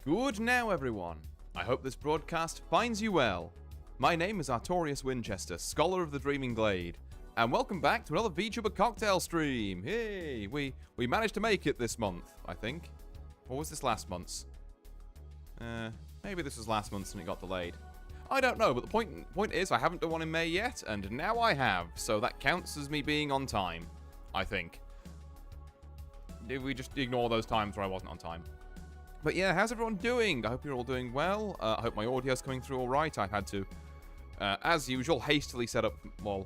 Good now, everyone. I hope this broadcast finds you well. My name is Artorius Winchester, Scholar of the Dreaming Glade, and welcome back to another VTuber cocktail stream. Hey, we managed to make it this month, I think. Or was this last month's? Maybe this was last month's and it got delayed. I don't know, but the point is I haven't done one in May yet, and now I have, so that counts as me being on time, I think. Did we just ignore those times where I wasn't on time? But yeah, how's everyone doing? I hope you're all doing well. I hope my audio's coming through all right. I had to, as usual, hastily set up, well,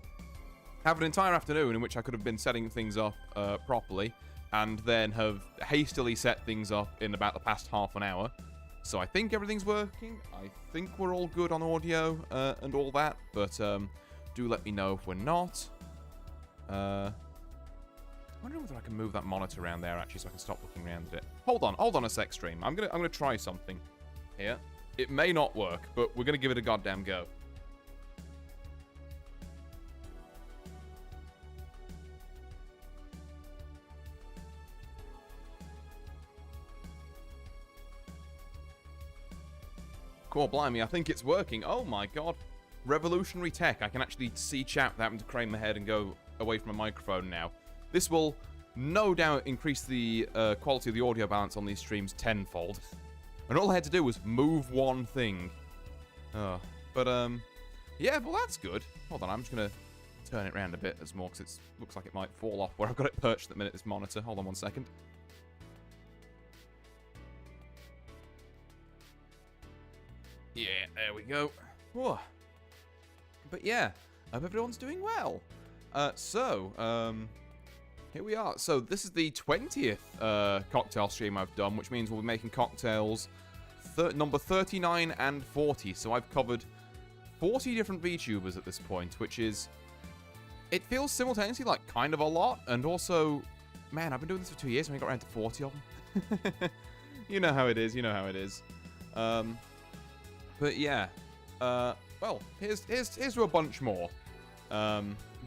have an entire afternoon in which I could have been setting things up properly, and then have hastily set things up in about the past half an hour. So I think everything's working. I think we're all good on audio and all that, but do let me know if we're not. I'm wondering whether I can move that monitor around there, actually, so I can stop looking around at it. Hold on a sec, stream. I'm gonna try something here. It may not work, but we're gonna give it a goddamn go. Cool, blimey, I think it's working. Oh my god. Revolutionary tech. I can actually see chat without having to crane my head and go away from a microphone now. This will no doubt increase the quality of the audio balance on these streams tenfold. And all I had to do was move one thing. Yeah, well that's good. Hold on, I'm just gonna turn it around a bit as more, because it looks like it might fall off where I've got it perched at the minute, this monitor. Hold on one second. Yeah, there we go. Whoa. But yeah, I hope everyone's doing well. Here we are. So this is the 20th cocktail stream I've done, which means we'll be making cocktails number 39 and 40. So I've covered 40 different VTubers at this point, which is... It feels simultaneously like kind of a lot, and also... Man, I've been doing this for 2 years and we got around to 40 of them. You know how it is, But yeah, well, here's to a bunch more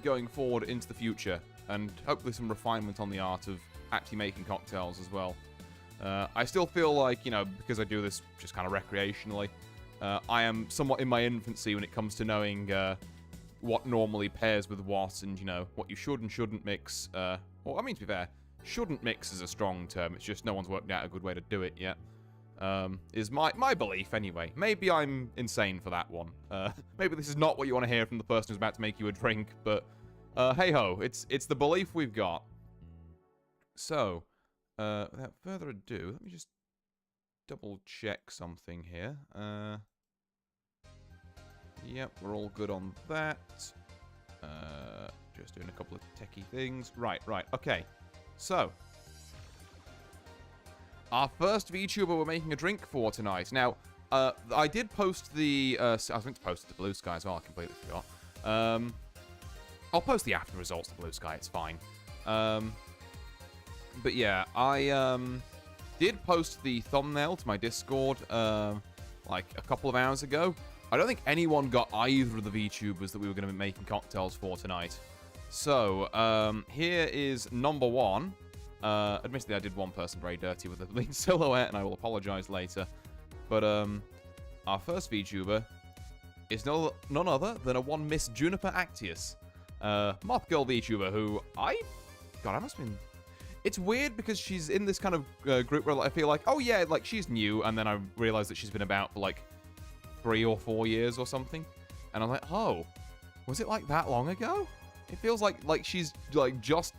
going forward into the future, and hopefully some refinement on the art of actually making cocktails as well. I still feel like, because I do this just kind of recreationally, I am somewhat in my infancy when it comes to knowing what normally pairs with what, and, what you should and shouldn't mix. Well, I mean, to be fair, shouldn't mix is a strong term, it's just no one's worked out a good way to do it yet. Is my belief, anyway. Maybe I'm insane for that one. Maybe this is not what you want to hear from the person who's about to make you a drink, but hey-ho, it's the belief we've got. So, without further ado, let me just double-check something here. Yep, we're all good on that. Just doing a couple of techie things. Right, okay. So... Our first VTuber we're making a drink for tonight. Now, I did post the... I was meant to post it to Blue Sky as well, I completely forgot. I'll post the after results to Blue Sky, it's fine. But yeah, I did post the thumbnail to my Discord, like a couple of hours ago. I don't think anyone got either of the VTubers that we were going to be making cocktails for tonight. So, here is number one. Admittedly, I did one person very dirty with the lead silhouette, and I will apologize later. But, our first VTuber is none other than a one Miss Juniper Actius. Moth Girl VTuber, who God, I must have been... It's weird because she's in this kind of group where I feel like, oh yeah, like, she's new, and then I realize that she's been about for, like, 3 or 4 years or something. And I'm like, oh, was it, like, that long ago? It feels like she's, like, just,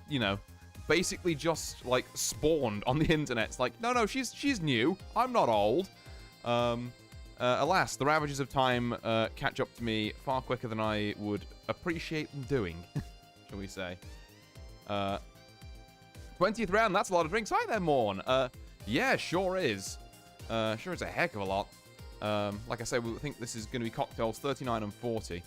basically just, like, spawned on the internet. It's like, no, she's new. I'm not old. Alas, the ravages of time catch up to me far quicker than I would appreciate them doing, shall we say. 20th round, that's a lot of drinks. Hi there, Morn. Yeah, sure is. Sure is a heck of a lot. Like I say, we think this is going to be cocktails 39 and 40.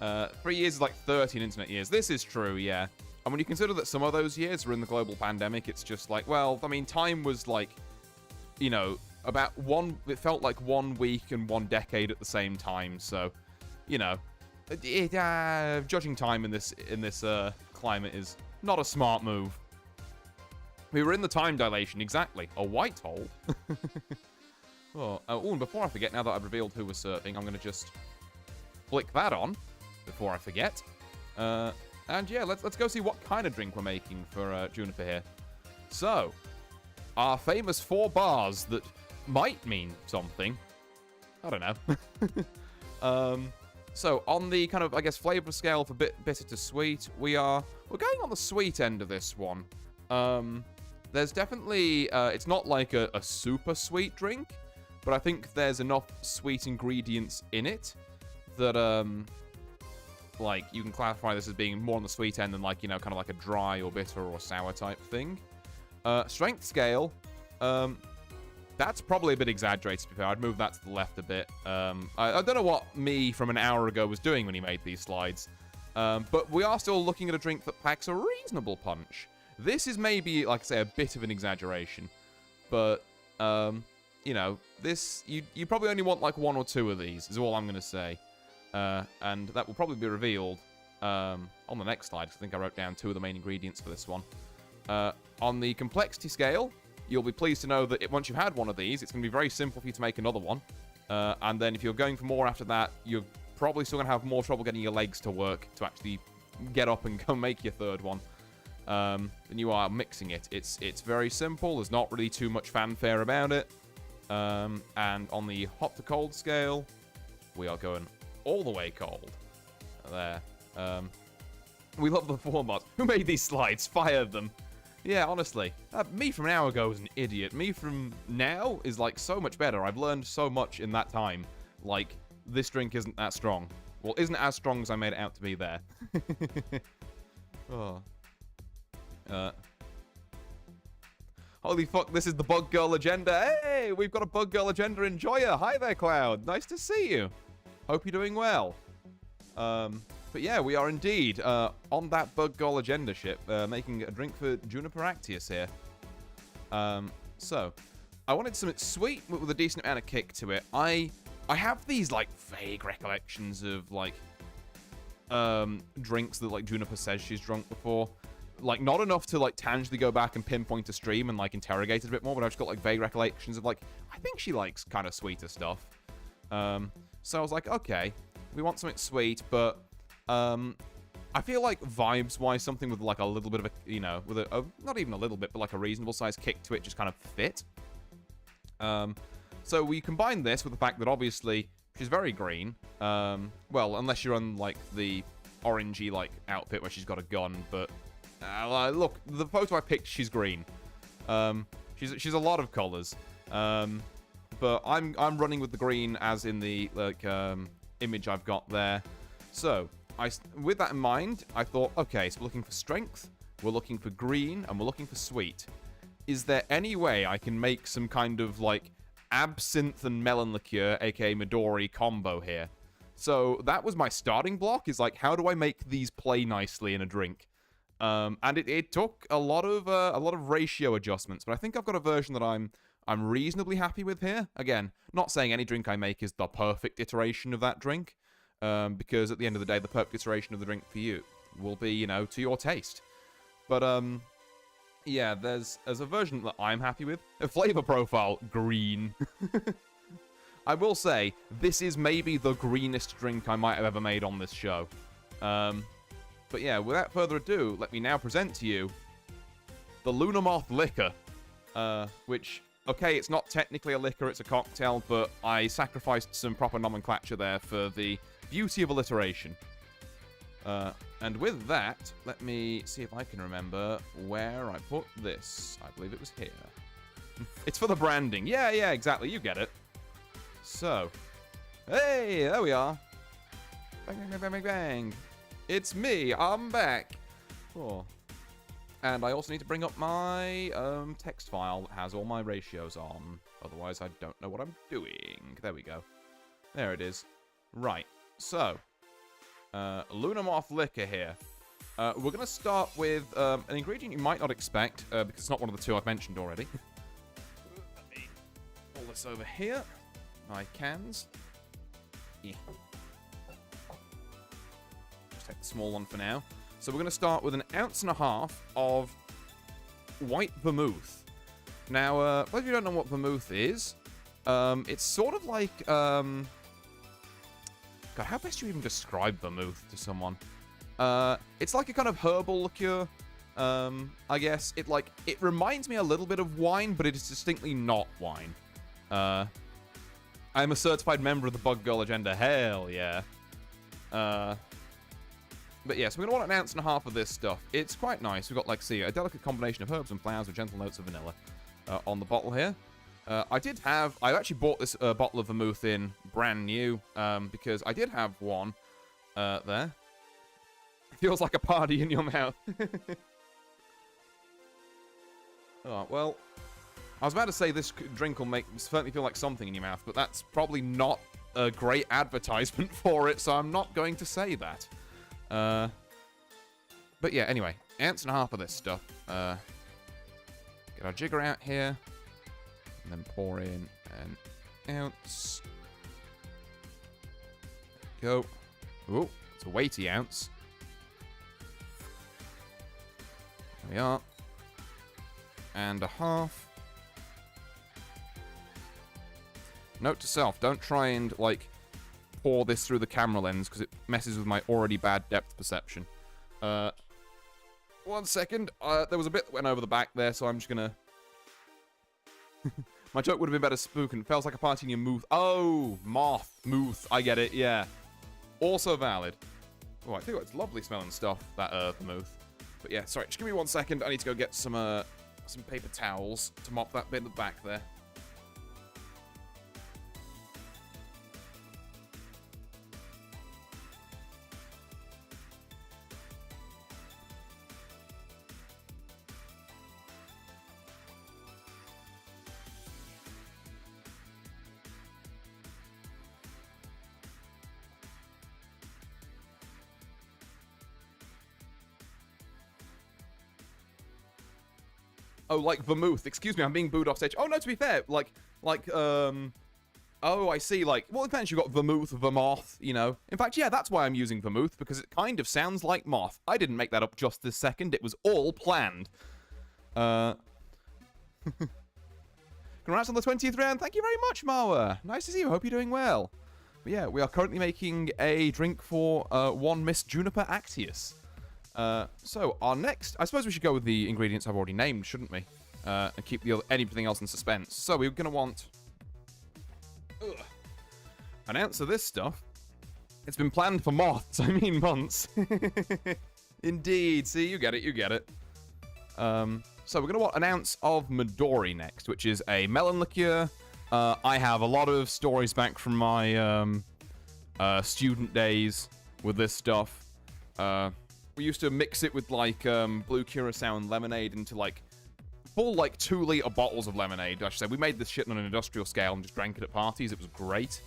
3 years is like 13 internet years. This is true, yeah. And when you consider that some of those years were in the global pandemic, it's just like, well, I mean, time was like, about it felt like 1 week and 1 decade at the same time. So, judging time in this climate is not a smart move. We were in the time dilation, exactly. A white hole. And before I forget, now that I've revealed who we're serving, I'm going to just flick that on before I forget. And yeah, let's go see what kind of drink we're making for Juniper here. So, our famous 4 bars that might mean something. I don't know. So, on the kind of, I guess, flavor scale for bitter to sweet, we're going on the sweet end of this one. There's definitely, it's not like a super sweet drink, but I think there's enough sweet ingredients in it that, like, you can classify this as being more on the sweet end than, like, you know, kind of like a dry or bitter or sour type thing. Strength scale, that's probably a bit exaggerated, to be fair. I'd move that to the left a bit. I don't know what me from an hour ago was doing when he made these slides, but we are still looking at a drink that packs a reasonable punch. This is maybe, like I say, a bit of an exaggeration, but, you know, this, you probably only want, like, 1 or 2 of these, is all I'm going to say. And that will probably be revealed on the next slide, because I think I wrote down 2 of the main ingredients for this one. On the complexity scale, you'll be pleased to know that once you've had one of these, it's going to be very simple for you to make another one. And then if you're going for more after that, you're probably still going to have more trouble getting your legs to work to actually get up and go make your 3rd one. Than you are mixing it. It's very simple. There's not really too much fanfare about it. And on the hot to cold scale, we are going all the way cold. There. We love the formats. Who made these slides? Fired them. Yeah, honestly. Me from an hour ago was an idiot. Me from now is, like, so much better. I've learned so much in that time. Like, this drink isn't that strong. Well, isn't as strong as I made it out to be there. Oh. Holy fuck, this is the Bug Girl agenda. Hey, we've got a Bug Girl agenda enjoyer. Hi there, Cloud. Nice to see you. Hope you're doing well. But yeah, we are indeed on that Bug Girl agenda ship, making a drink for Juniper Actius here. So, I wanted something sweet with a decent amount of kick to it. I have these, like, vague recollections of, like, drinks that, like, Juniper says she's drunk before. Like, not enough to, like, tangibly go back and pinpoint a stream and, like, interrogate it a bit more, but I've just got, like, vague recollections of, like, I think she likes kind of sweeter stuff. So I was like, okay, we want something sweet, but, I feel like vibes-wise, something with, like, a little bit of a, you know, with a not even a little bit, but, like, a reasonable-sized kick to it just kind of fit. So we combine this with the fact that, obviously, she's very green. Well, unless you're on, like, the orangey, like, outfit where she's got a gun, but... look, the photo I picked, she's green. She's a lot of colors. But I'm running with the green as in the like image I've got there. So with that in mind, I thought, okay, so we're looking for strength, we're looking for green, and we're looking for sweet. Is there any way I can make some kind of like absinthe and melon liqueur, aka Midori, combo here? So that was my starting block. Is like, how do I make these play nicely in a drink? And it took a lot of ratio adjustments, but I think I've got a version that I'm reasonably happy with here. Again, not saying any drink I make is the perfect iteration of that drink, because at the end of the day, the perfect iteration of the drink for you will be, you know, to your taste. But yeah, there's a version that I'm happy with. A flavor profile, green. I will say this is maybe the greenest drink I might have ever made on this show. But yeah, without further ado, let me now present to you the Lunar Moth Liquor, which, okay, it's not technically a liquor, it's a cocktail, but I sacrificed some proper nomenclature there for the beauty of alliteration. And with that, let me see if I can remember where I put this. I believe it was here. It's for the branding. Yeah, exactly, you get it. So, hey, there we are. Bang, bang, bang, bang, bang, bang. It's me, I'm back. Oh. And I also need to bring up my text file that has all my ratios on. Otherwise, I don't know what I'm doing. There we go. There it is. Right. So, Lunar Moth Liquor here. We're going to start with an ingredient you might not expect, because it's not one of the 2 I've mentioned already. Let me pull this over here. My cans. Yeah. Take the small one for now. So we're going to start with 1.5 ounces of white vermouth. Now, if you don't know what vermouth is, it's sort of like, God, how best do you even describe vermouth to someone? It's like a kind of herbal liqueur, I guess. It reminds me a little bit of wine, but it is distinctly not wine. I'm a certified member of the Bug Girl Agenda. Hell yeah. But yeah, so we're going to want an ounce and a half of this stuff. It's quite nice. We've got, like, see, a delicate combination of herbs and flowers with gentle notes of vanilla on the bottle here. I actually bought this bottle of vermouth in brand new because I did have one there. It feels like a party in your mouth. Oh, well, I was about to say this drink will certainly feel like something in your mouth, but that's probably not a great advertisement for it, so I'm not going to say that. But yeah, anyway, ounce and a half of this stuff. Get our jigger out here, and then pour in an ounce. There we go. Ooh, it's a weighty ounce. There we are. And a half. Note to self, don't try and, like, pour this through the camera lens, because it messes with my already bad depth perception. 1 second. There was a bit that went over the back there, so I'm just gonna... My joke would have been better spoken. It feels like a party in your mouth. Oh, mouth. I get it, yeah. Also valid. Oh, I think it's lovely smelling stuff, that vermouth. But yeah, sorry, just give me 1 second. I need to go get some paper towels to mop that bit in the back there. Oh, like vermouth. Excuse me, I'm being booed off stage. Oh, no, to be fair, oh, I see, like, well, it depends. You've got vermouth, vermoth, you know. In fact, yeah, that's why I'm using vermouth, because it kind of sounds like moth. I didn't make that up just this second. It was all planned. Congrats on the 20th round. Thank you very much, Marwa. Nice to see you. Hope you're doing well. But yeah, we are currently making a drink for one Miss Juniper Actius. So, our next... I suppose we should go with the ingredients I've already named, shouldn't we? And keep anything else in suspense. So, we're going to want... an ounce of this stuff. It's been planned for months. Months. Indeed. See, you get it. So, we're going to want an ounce of Midori next, which is a melon liqueur. I have a lot of stories back from my student days with this stuff. We used to mix it with, like, blue curacao and lemonade into, like, full, like, 2-liter bottles of lemonade, I should say. We made this shit on an industrial scale and just drank it at parties. It was great.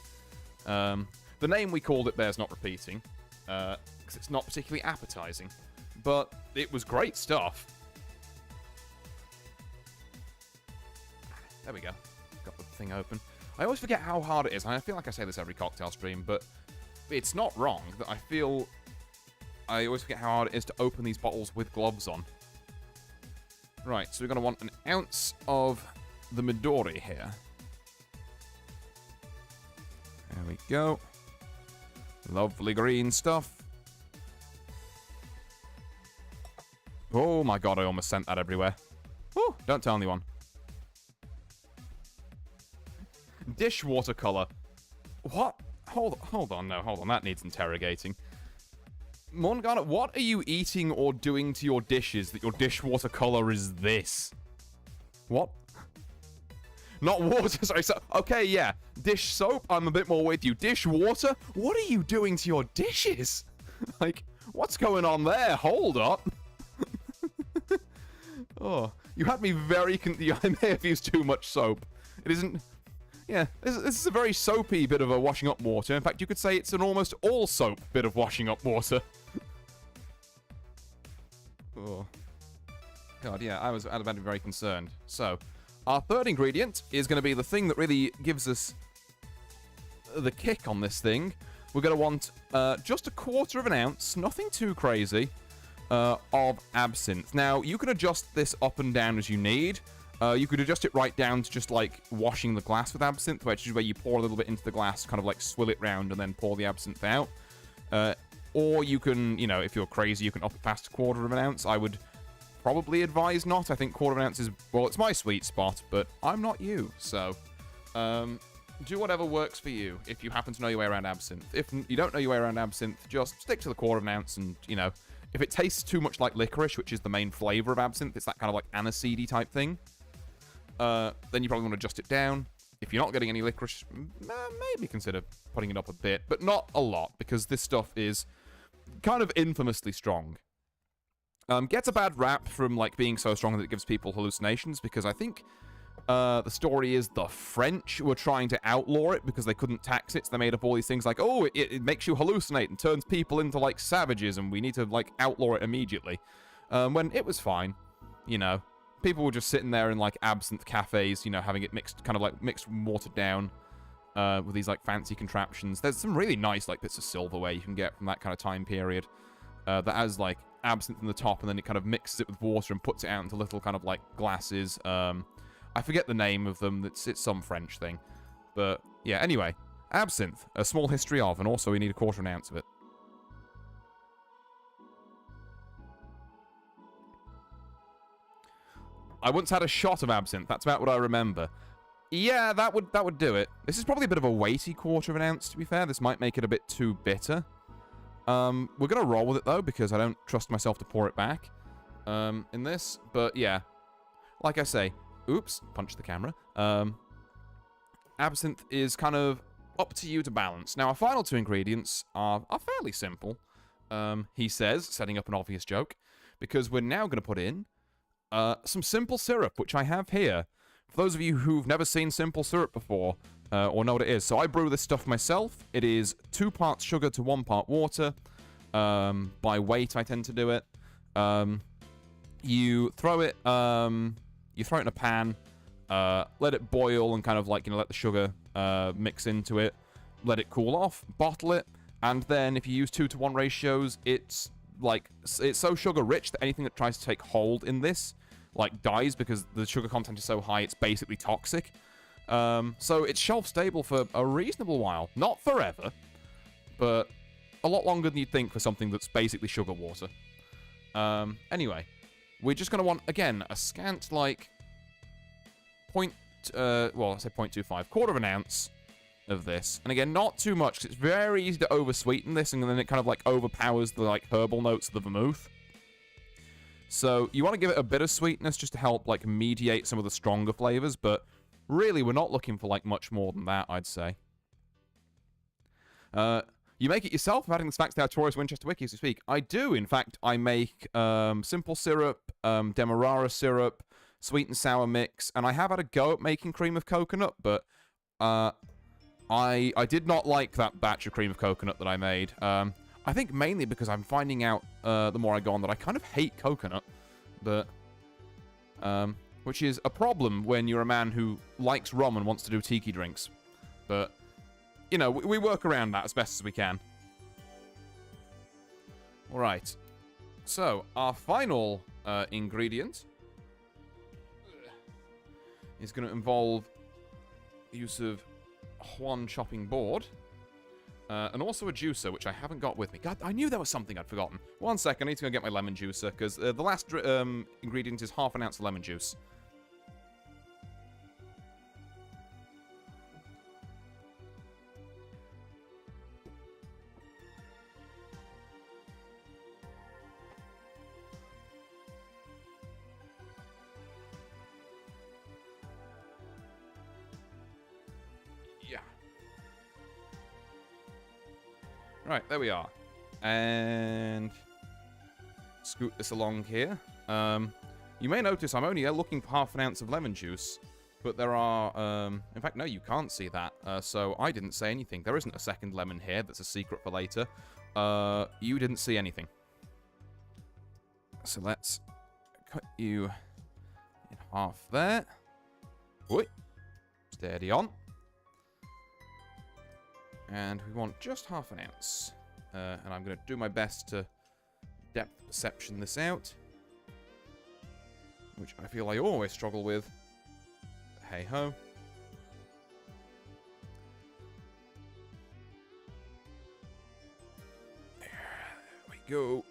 The name we called it bears not repeating, because it's not particularly appetizing. But it was great stuff. There we go. Got the thing open. I always forget how hard it is. I feel like I say this every cocktail stream, but it's not wrong that I always forget how hard it is to open these bottles with gloves on. Right, so we're going to want an ounce of the Midori here. There we go. Lovely green stuff. Oh my god, I almost sent that everywhere. Woo, don't tell anyone. Dishwater color. What? Hold on, that needs interrogating. Morgana, what are you eating or doing to your dishes that your dishwater color is this? What? Not water, sorry. So, okay, yeah. Dish soap, I'm a bit more with you. Dishwater? What are you doing to your dishes? Like, what's going on there? Hold up. Oh, you had me very... I may have used too much soap. It isn't... Yeah, this is a very soapy bit of a washing up water. In fact, you could say it's an almost all soap bit of washing up water. Oh. God, yeah, I'd have been very concerned. So, our third ingredient is going to be the thing that really gives us the kick on this thing. We're going to want just 1/4 of an ounce, nothing too crazy, of absinthe. Now, you can adjust this up and down as you need. You could adjust it right down to just, like, washing the glass with absinthe, which is where you pour a little bit into the glass, kind of, like, swill it round and then pour the absinthe out. Or you can, you know, if you're crazy, you can up it past 1/4 of an ounce. I would probably advise not. I think 1/4 of an ounce is, well, it's my sweet spot, but I'm not you, so... do whatever works for you if you happen to know your way around absinthe. If you don't know your way around absinthe, just stick to the 1/4 of an ounce and, you know, if it tastes too much like licorice, which is the main flavor of absinthe, it's that kind of like aniseedy type thing, then you probably want to adjust it down. If you're not getting any licorice, maybe consider putting it up a bit, but not a lot, because this stuff is kind of infamously strong. Gets a bad rap from, like, being so strong that it gives people hallucinations, because I think... the story is the French were trying to outlaw it because they couldn't tax it, so they made up all these things like, oh, it makes you hallucinate and turns people into, like, savages, and we need to, like, outlaw it immediately. When it was fine, you know. People were just sitting there in, like, absinthe cafes, you know, having it mixed, kind of, like, mixed watered down with these, like, fancy contraptions. There's some really nice, like, bits of silverware you can get from that kind of time period that has, like, absinthe in the top, and then it kind of mixes it with water and puts it out into little kind of, like, glasses. I forget the name of them. It's some French thing. But, yeah, anyway. Absinthe. A small history of, and also we need 1/4 of an ounce of it. I once had a shot of absinthe. That's about what I remember. Yeah, that would do it. This is probably a bit of a weighty 1/4 of an ounce, to be fair. This might make it a bit too bitter. We're going to roll with it, though, because I don't trust myself to pour it back in this. But, yeah. Like I say... Oops, punch the camera. Absinthe is kind of up to you to balance. Now, our final 2 ingredients are fairly simple, he says, setting up an obvious joke, because we're now going to put in some simple syrup, which I have here. For those of you who've never seen simple syrup before, or know what it is, so I brew this stuff myself. It is 2 parts sugar to 1 part water. By weight, I tend to do it. You throw it... You throw it in a pan, let it boil and kind of like, you know, let the sugar mix into it, let it cool off, bottle it, and then if you use 2-to-1 ratios, it's so sugar rich that anything that tries to take hold in this, like, dies because the sugar content is so high it's basically toxic. So it's shelf stable for a reasonable while. Not forever, but a lot longer than you'd think for something that's basically sugar water. Anyway. We're just going to want, again, a scant, like, well, I say 0.25, 1/4 of an ounce of this. And again, not too much, because it's very easy to over-sweeten this, and then it kind of, like, overpowers the, like, herbal notes of the vermouth. So, you want to give it a bit of sweetness just to help, like, mediate some of the stronger flavors, but really, we're not looking for, like, much more than that, I'd say. You make it yourself? I'm adding this back to the Artorias Winchester Wiki as we speak. I do, in fact. I make simple syrup, demerara syrup, sweet and sour mix, and I have had a go at making cream of coconut, but I did not like that batch of cream of coconut that I made. I think mainly because I'm finding out the more I go on that I kind of hate coconut, but which is a problem when you're a man who likes rum and wants to do tiki drinks, but... You know, we work around that as best as we can. Alright. So, our final ingredient is going to involve the use of Juan chopping board. And also a juicer, which I haven't got with me. God, I knew there was something I'd forgotten. 1 second, I need to go get my lemon juicer, because the last ingredient is 1/2 ounce of lemon juice. Right, there we are. And scoot this along here. You may notice I'm only looking for 1/2 ounce of lemon juice, but there are, in fact, no, you can't see that, so I didn't say anything. There isn't a second lemon here. That's a secret for later. You didn't see anything. So let's cut you in half there. Oi. Steady on. And we want just 1/2 ounce. And I'm going to do my best to depth perception this out, which I feel I always struggle with. Hey ho. There we go.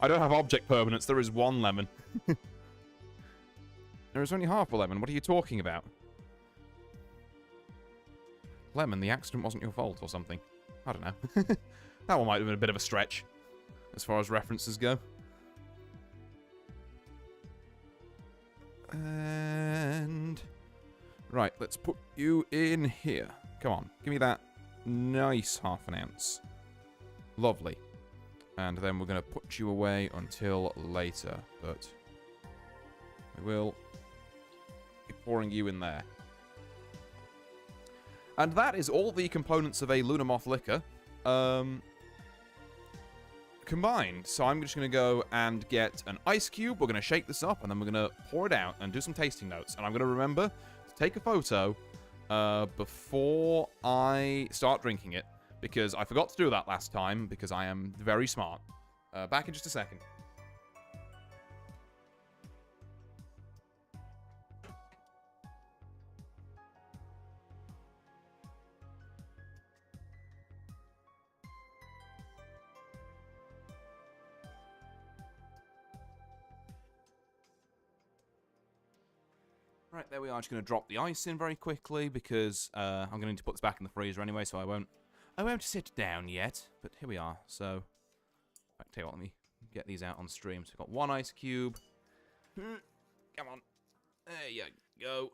I don't have object permanence. There is one lemon. There is only half a lemon. What are you talking about? Lemon, the accident wasn't your fault or something. I don't know. That one might have been a bit of a stretch as far as references go. And... right, let's put you in here. Come on, give me that nice half an ounce. Lovely. And then we're going to put you away until later, but we will be pouring you in there. And that is all the components of a Luna Moth liquor combined. So I'm just going to go and get an ice cube. We're going to shake this up, and then we're going to pour it out and do some tasting notes. And I'm going to remember to take a photo before I start drinking it, because I forgot to do that last time, because I am very smart. Back in just a second. Right, there we are. Just going to drop the ice in very quickly, because I'm going to need to put this back in the freezer anyway, so I won't sit down yet. But here we are. So, I tell you what, let me get these out on stream. So we've got one ice cube. Come on. There you go.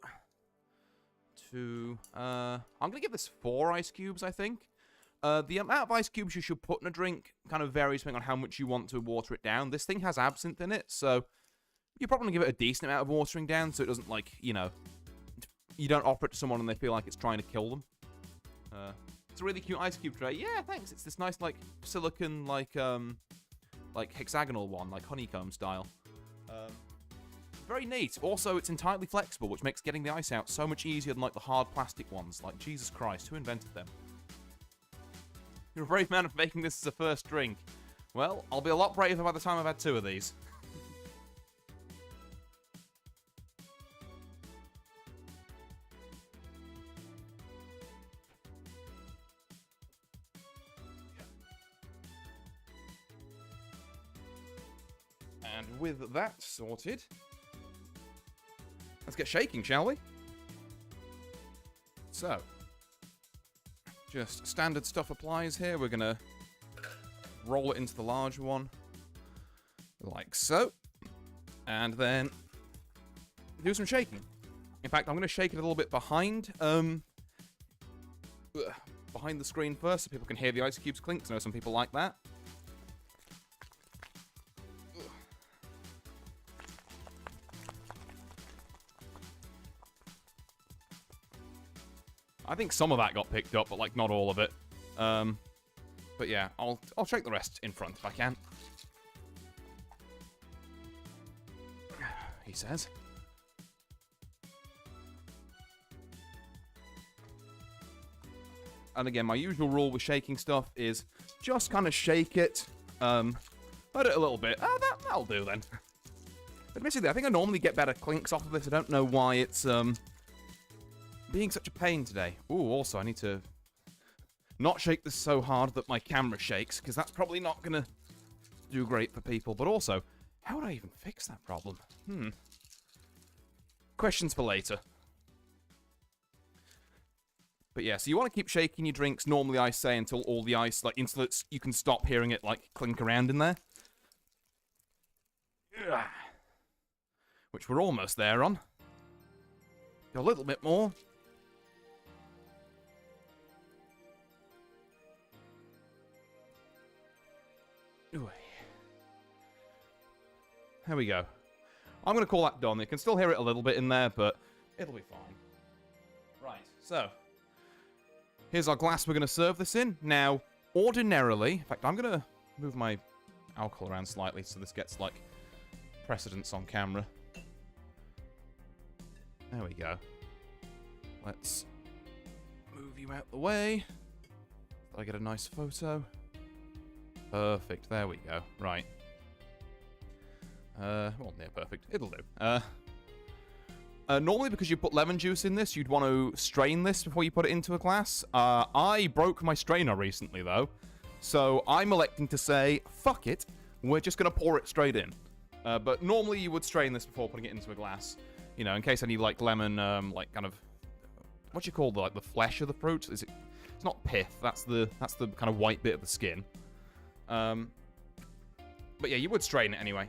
Two. I'm going to give this 4 ice cubes, I think. The amount of ice cubes you should put in a drink kind of varies depending on how much you want to water it down. This thing has absinthe in it, so you're probably going to give it a decent amount of watering down so it doesn't, like, you know, you don't offer it to someone and they feel like it's trying to kill them. It's a really cute ice cube tray. Yeah, thanks. It's this nice, like, silicone, like hexagonal one, like honeycomb style. Very neat. Also, it's entirely flexible, which makes getting the ice out so much easier than, like, the hard plastic ones. Like, Jesus Christ, who invented them? You're a brave man for making this as a first drink. Well, I'll be a lot braver by the time I've had 2 of these. And with that sorted, let's get shaking, shall we? So, just standard stuff applies here. We're going to roll it into the large one, like so. And then do some shaking. In fact, I'm going to shake it a little bit behind the screen first so people can hear the ice cubes clink, 'cause I know some people like that. I think some of that got picked up, but, like, not all of it. But yeah, I'll shake the rest in front if I can. He says. And again, my usual rule with shaking stuff is just kind of shake it, let it a little bit. That'll do then. Admittedly, I think I normally get better clinks off of this. I don't know why it's being such a pain today. Ooh, also, I need to not shake this so hard that my camera shakes, because that's probably not going to do great for people. But also, how would I even fix that problem? Questions for later. But yeah, so you want to keep shaking your drinks, normally I say, until all the ice, like, until you can stop hearing it, like, clink around in there. Which we're almost there on. A little bit more. Ooh. There we go. I'm going to call that done. You can still hear it a little bit in there, but it'll be fine. Right, so here's our glass we're going to serve this in. Now, ordinarily, in fact, I'm going to move my alcohol around slightly so this gets, like, precedence on camera. There we go. Let's move you out the way so I get a nice photo. Perfect. There we go. Right. Well, near perfect. It'll do. Normally, because you put lemon juice in this, you'd want to strain this before you put it into a glass. I broke my strainer recently, though. So I'm electing to say, fuck it. We're just going to pour it straight in. But normally you would strain this before putting it into a glass. You know, in case any, like, lemon, like, kind of... What do you call the, like, the flesh of the fruit? Is it... It's not pith. That's the kind of white bit of the skin. But yeah, you would strain it anyway.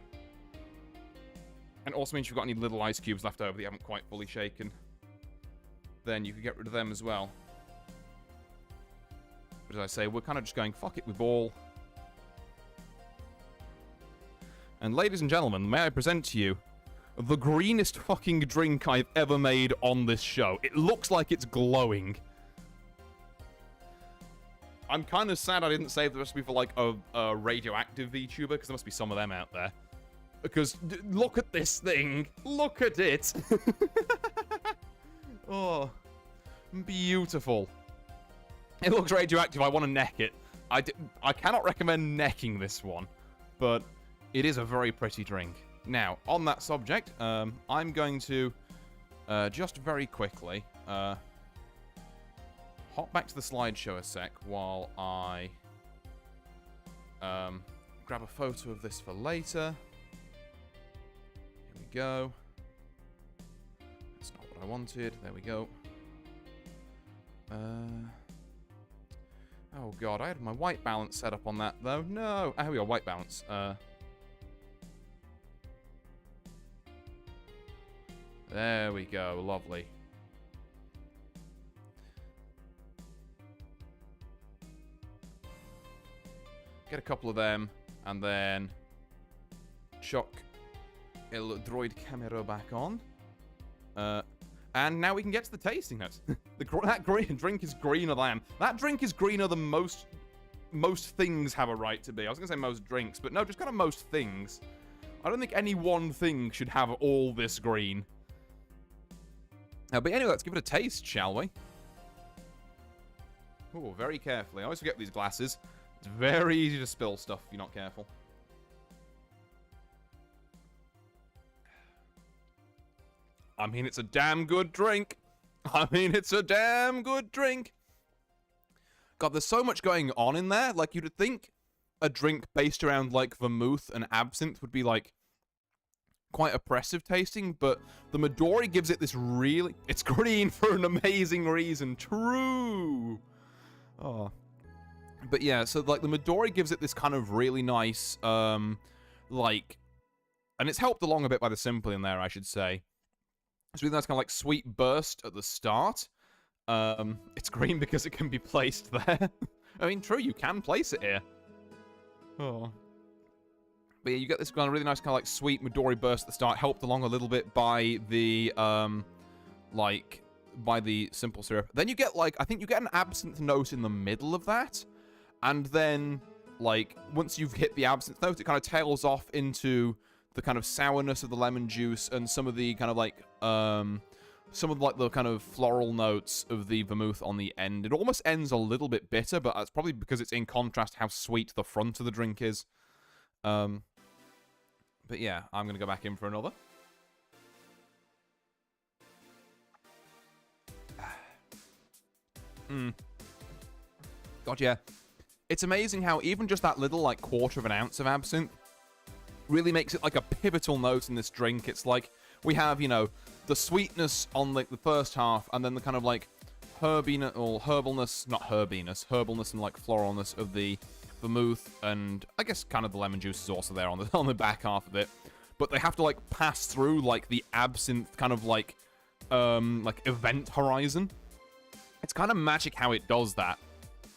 And it also means you've got any little ice cubes left over that you haven't quite fully shaken. Then you can get rid of them as well. But as I say, we're kind of just going, fuck it with ball. And ladies and gentlemen, may I present to you the greenest fucking drink I've ever made on this show. It looks like it's glowing. I'm kind of sad I didn't save the recipe for, like, a radioactive VTuber, because there must be some of them out there. Because, look at this thing. Look at it. Oh, beautiful. It looks radioactive. I want to neck it. I cannot recommend necking this one, but it is a very pretty drink. Now, on that subject, I'm going to just very quickly hop back to the slideshow a sec while I grab a photo of this for later. Here we go. That's not what I wanted. There we go. Oh god, I had my white balance set up on that though. No! Oh, here we go, white balance. There we go, lovely. Get a couple of them, and then chuck El Droid camera back on. And now we can get to the tasting notes. That green drink is greener than I am. That drink is greener than most things have a right to be. I was going to say most drinks, but no, just kind of most things. I don't think any one thing should have all this green. But anyway, let's give it a taste, shall we? Oh, very carefully. I always forget these glasses. It's very easy to spill stuff if you're not careful. I mean, it's a damn good drink. I mean, it's a damn good drink. God, there's so much going on in there. Like, you'd think a drink based around, like, vermouth and absinthe would be, like, quite oppressive tasting, but the Midori gives it this really... It's green for an amazing reason. True. Oh. But yeah, so, like, the Midori gives it this kind of really nice, like... And it's helped along a bit by the simple in there, I should say. It's really nice kind of, like, sweet burst at the start. It's green because it can be placed there. I mean, true, you can place it here. Oh. But yeah, you get this kind of really nice kind of, like, sweet Midori burst at the start, helped along a little bit by the, like, by the simple syrup. Then you get, like, I think you get an absinthe note in the middle of that. And then, like, once you've hit the absinthe note, it kind of tails off into the kind of sourness of the lemon juice and some of the kind of, like, some of, like, the kind of floral notes of the vermouth on the end. It almost ends a little bit bitter, but that's probably because it's in contrast to how sweet the front of the drink is. But yeah, I'm going to go back in for another. God, yeah. It's amazing how even just that little, like, quarter of an ounce of absinthe really makes it, like, a pivotal note in this drink. It's like, we have, you know, the sweetness on, like, the first half, and then the kind of, like, herbalness, not herbiness, herbalness and, like, floralness of the vermouth, and I guess kind of the lemon juice is also there on the back half of it. But they have to, like, pass through, like, the absinthe kind of, like event horizon. It's kind of magic how it does that.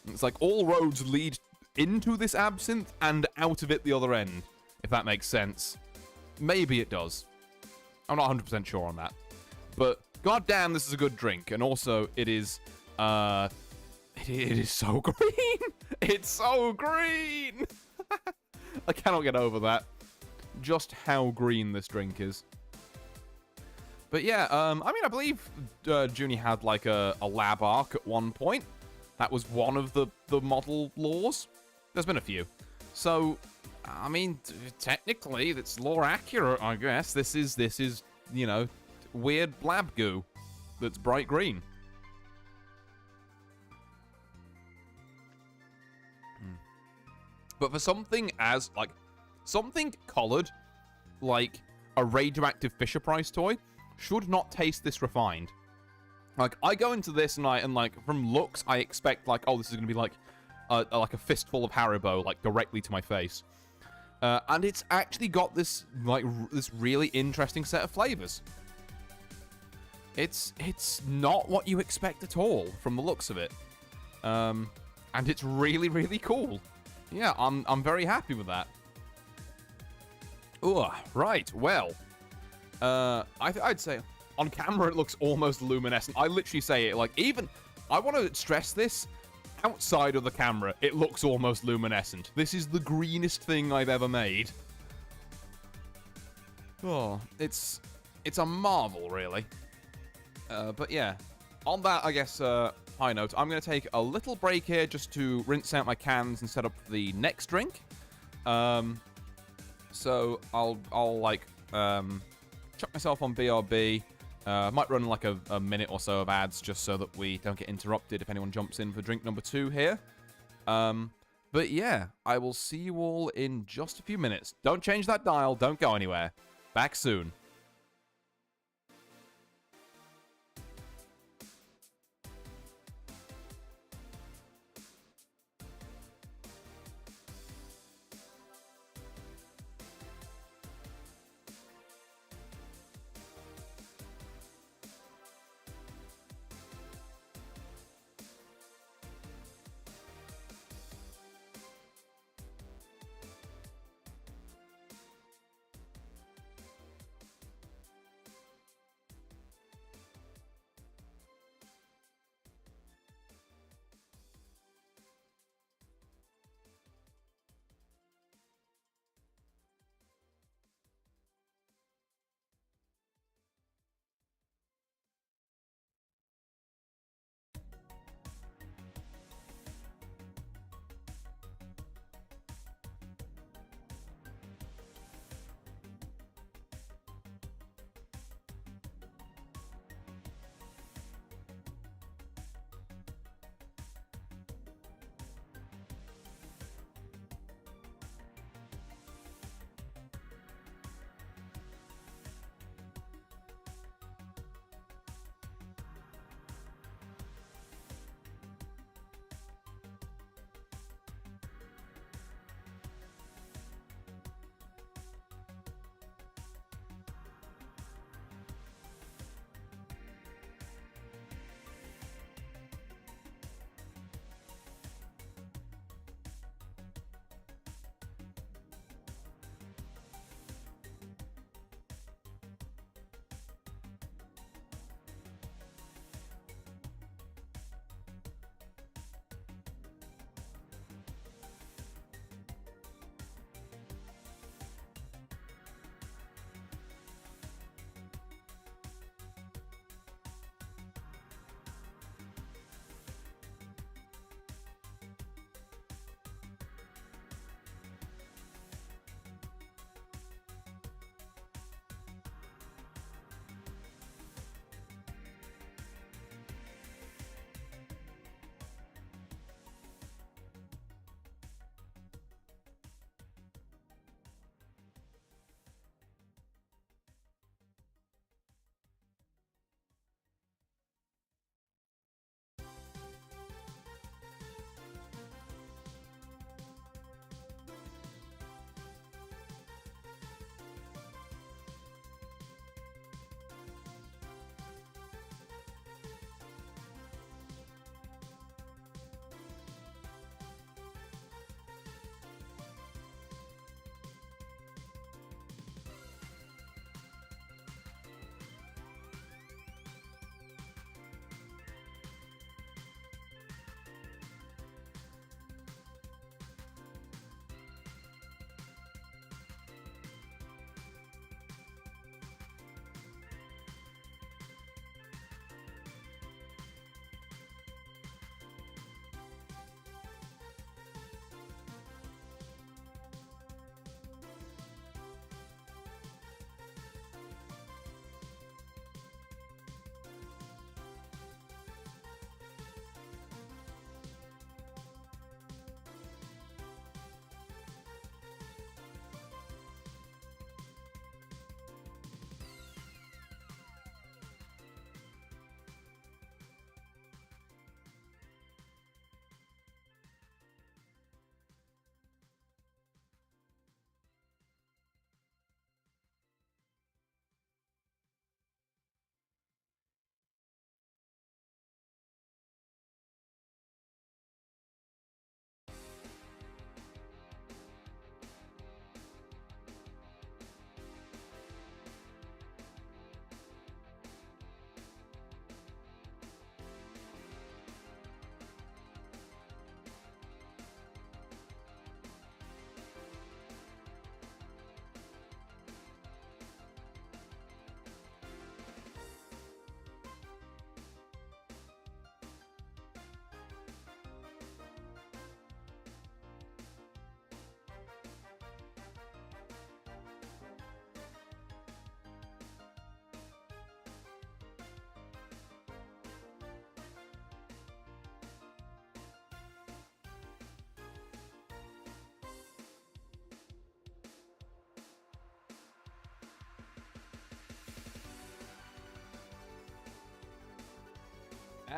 It's like all roads lead into this absinthe and out of it the other end, if that makes sense. Maybe it does. I'm not 100% sure on that. But goddamn, this is a good drink. And also, it is, it is so green. It's so green. I cannot get over that. Just how green this drink is. But yeah, I mean, I believe Junie had, like, a lab arc at one point. That was one of the model laws. There's been a few. So, I mean, technically, that's lore accurate, I guess. This is, you know, weird blab goo that's bright green. But for something as, like, something colored, like a radioactive Fisher-Price toy, should not taste this refined. Like, I go into this and like, from looks, I expect, like, oh, this is gonna be like a fistful of Haribo, like, directly to my face. And it's actually got this, like, this really interesting set of flavors. It's not what you expect at all from the looks of it. And it's really, really cool. Yeah, I'm very happy with that. Ugh, right, well. I'd say on camera it looks almost luminescent. I literally say it, like, even... I want to stress this. Outside of the camera, it looks almost luminescent. This is the greenest thing I've ever made. Oh, it's a marvel, really. But yeah, on that, I guess, high note, I'm going to take a little break here just to rinse out my cans and set up the next drink. So I'll like, chuck myself on BRB. Might run like a minute or so of ads just so that we don't get interrupted if anyone jumps in for drink number 2 here. But yeah, I will see you all in just a few minutes. Don't change that dial. Don't go anywhere. Back soon.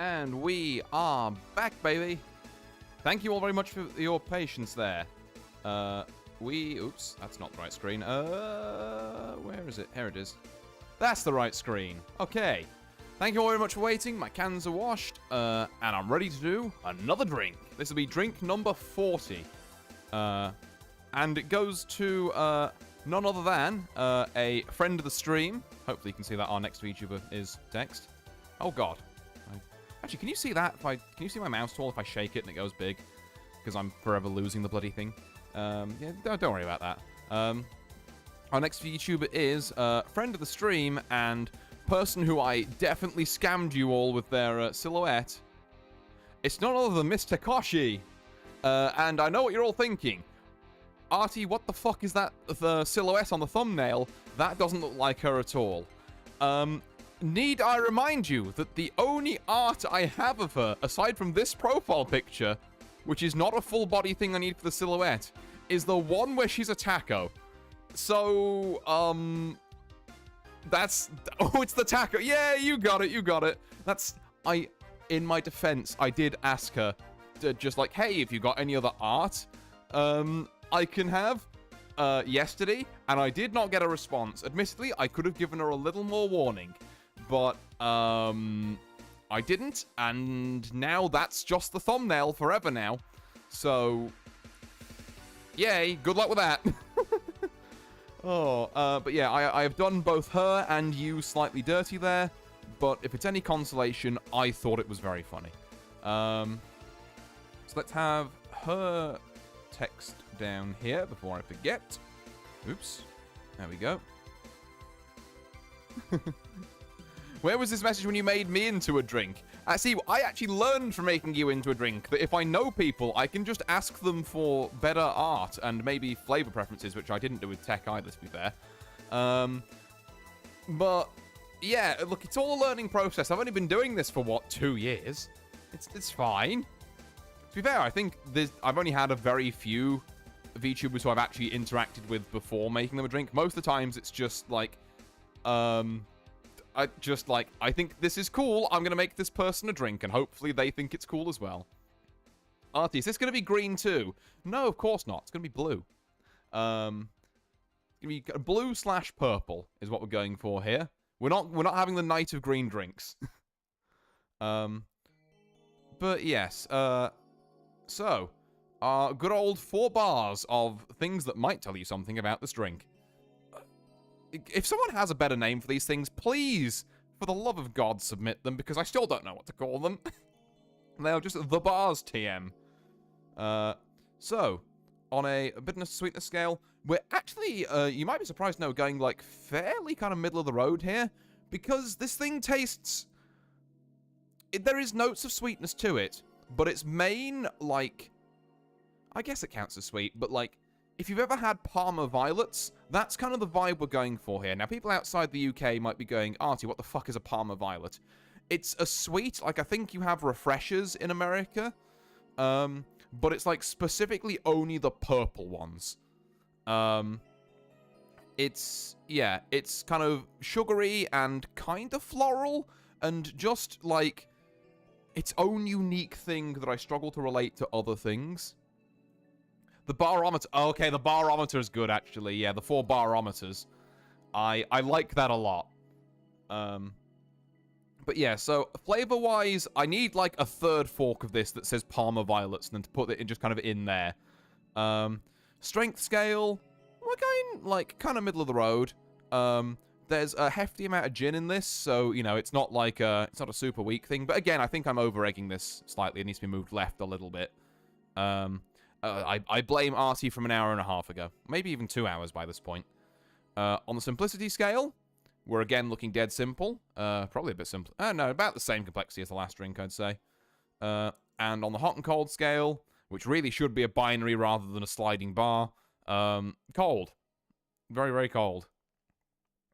And we are back, baby. Thank you all very much for your patience there. Oops, that's not the right screen. Where is it? Here it is. That's the right screen. Okay. Thank you all very much for waiting. My cans are washed, and I'm ready to do another drink. This will be drink number 40. And it goes to, none other than, a friend of the stream. Hopefully you can see that our next VTuber is text. Oh, God. Actually, can you see that? Can you see my mouse tool if I shake it and it goes big? Because I'm forever losing the bloody thing. Yeah, don't worry about that. Our next VTuber is friend of the stream and person who I definitely scammed you all with their silhouette. It's none other than Mr. Koshi. And I know what you're all thinking. Artie, what the fuck is that? The silhouette on the thumbnail? That doesn't look like her at all. Need I remind you that the only art I have of her, aside from this profile picture, which is not a full body thing I need for the silhouette, is the one where she's a taco. So, that's... Oh, it's the taco. Yeah, you got it, you got it. That's... In my defense, I did ask her, just like, hey, if you got any other art, I can have, yesterday, and I did not get a response. Admittedly, I could have given her a little more warning. But, I didn't, and now that's just the thumbnail forever now. So, yay, good luck with that. But yeah, I have done both her and you slightly dirty there, but if it's any consolation, I thought it was very funny. So let's have her text down here before I forget. Oops, there we go. Where was this message when you made me into a drink? See, I actually learned from making you into a drink that if I know people, I can just ask them for better art and maybe flavor preferences, which I didn't do with tech either, to be fair. But, yeah, look, it's all a learning process. I've only been doing this for, what, 2 years? It's fine. To be fair, I think I've only had a very few VTubers who I've actually interacted with before making them a drink. Most of the times, it's just, like, I think this is cool, I'm going to make this person a drink, and hopefully they think it's cool as well. Artie, is this going to be green too? No, of course not. It's going to be blue. It's going to be blue/purple is what we're going for here. We're not having the night of green drinks. But yes, so, our good old 4 bars of things that might tell you something about this drink. If someone has a better name for these things, please, for the love of God, submit them, because I still don't know what to call them. They're just the bars TM. So, on a bitterness sweetness scale, we're actually, you might be surprised, no, going, like, fairly kind of middle of the road here, because this thing tastes... there is notes of sweetness to it, but its main, like... I guess it counts as sweet, but, like, if you've ever had Parma Violets, that's kind of the vibe we're going for here. Now, people outside the UK might be going, Artie, what the fuck is a Parma Violet? It's a sweet, like, I think you have refreshers in America, but it's, like, specifically only the purple ones. It's kind of sugary and kind of floral, and just, like, its own unique thing that I struggle to relate to other things. The barometer. Oh, okay, the barometer is good, actually. Yeah, the 4 barometers. I like that a lot. But yeah, so flavor-wise, I need like a 3rd fork of this that says Parma Violets, and then to put it in just kind of in there. Strength scale, we're going like kind of middle of the road. There's a hefty amount of gin in this, so you know it's not like it's not a super weak thing. But again, I think I'm over-egging this slightly. It needs to be moved left a little bit. I blame Artie from an hour and a half ago. Maybe even 2 hours by this point. On the simplicity scale, we're again looking dead simple. Probably a bit simple. No, about the same complexity as the last drink, I'd say. And on the hot and cold scale, which really should be a binary rather than a sliding bar, cold. Very, very cold.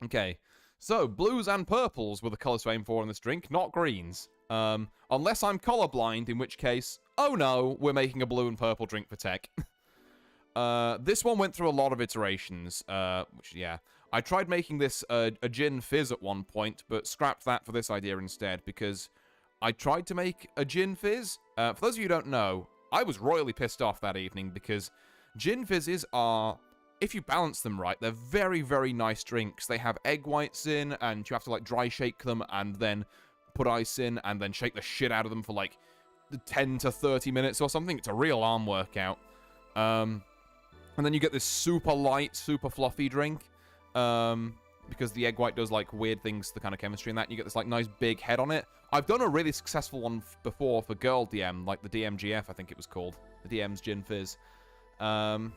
Okay, so blues and purples were the colours to aim for in this drink, not greens. Unless I'm colorblind, in which case, oh no, we're making a blue and purple drink for tech. This one went through a lot of iterations, which, yeah. I tried making this a gin fizz at one point, but scrapped that for this idea instead, because I tried to make a gin fizz. For those of you who don't know, I was royally pissed off that evening because gin fizzes are, if you balance them right, they're very, very nice drinks. They have egg whites in, and you have to, like, dry shake them and then put ice in and then shake the shit out of them for, like, 10 to 30 minutes or something. It's a real arm workout. And then you get this super light, super fluffy drink. Because the egg white does, like, weird things to the kind of chemistry in that. And you get this, like, nice big head on it. I've done a really successful one before for Girl DM, like the DMGF, I think it was called. The DM's Gin Fizz. And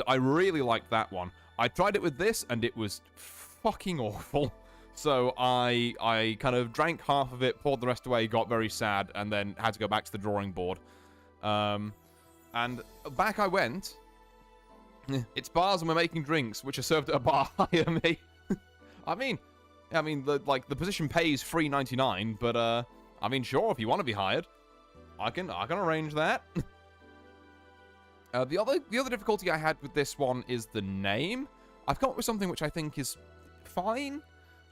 I really liked that one. I tried it with this, and it was fucking awful. So I kind of drank half of it, poured the rest away, got very sad, and then had to go back to the drawing board. And back I went. It's bars and we're making drinks, which are served at a bar. Hire me. I mean, the position pays $3.99, but I mean, sure, if you want to be hired, I can arrange that. The other difficulty I had with this one is the name. I've come up with something which I think is fine,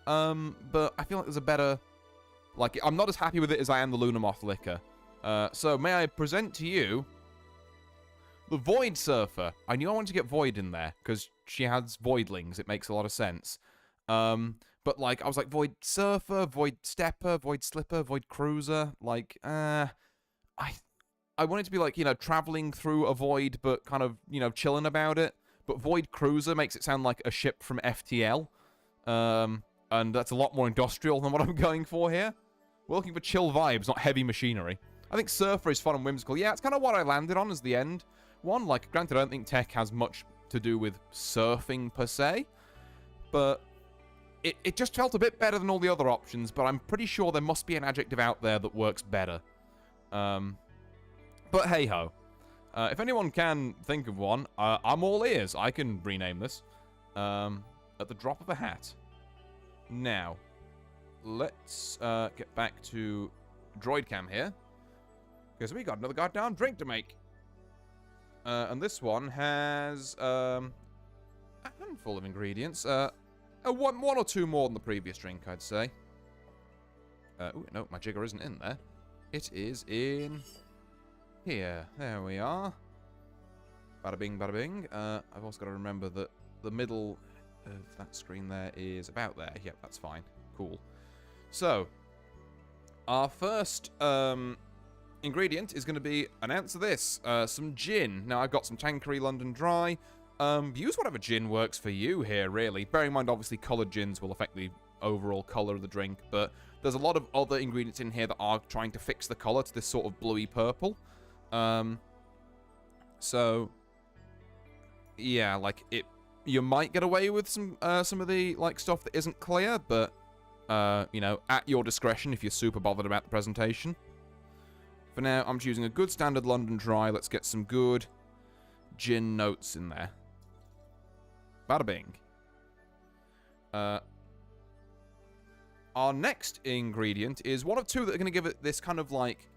but I feel like there's a better. Like, I'm not as happy with it as I am the Luna Moth liquor. So may I present to you the Void Surfer. I knew I wanted to get Void in there, because she has Voidlings. It makes a lot of sense. But, like, I was like, Void Surfer, Void Stepper, Void Slipper, Void Cruiser. Like, I wanted to be, like, you know, traveling through a void, but kind of, you know, chilling about it. But Void Cruiser makes it sound like a ship from FTL. And that's a lot more industrial than what I'm going for here. We're looking for chill vibes, not heavy machinery. I think Surfer is fun and whimsical. Yeah, it's kind of what I landed on as the end one. Like, granted, I don't think tech has much to do with surfing per se, but it just felt a bit better than all the other options, but I'm pretty sure there must be an adjective out there that works better. But hey-ho. If anyone can think of one, I'm all ears. I can rename this at the drop of a hat. Now, let's get back to Droid Cam here, because we got another goddamn drink to make. And this one has a handful of ingredients. One or two more than the previous drink, I'd say. Oh, no, my jigger isn't in there. It is in here. There we are. Bada bing, bada bing. I've also got to remember that the middle of that screen there is about there. Yep, that's fine. Cool. So, our first ingredient is going to be, and answer this, some gin. Now, I've got some Tanqueray London Dry. Use whatever gin works for you here, really. Bearing in mind, obviously, coloured gins will affect the overall colour of the drink, but there's a lot of other ingredients in here that are trying to fix the colour to this sort of bluey purple. So, yeah, like, you might get away with some of the, like, stuff that isn't clear, but, you know, at your discretion if you're super bothered about the presentation. For now, I'm choosing a good standard London Dry. Let's get some good gin notes in there. Bada bing. Our next ingredient is one of two that are going to give it this kind of, like,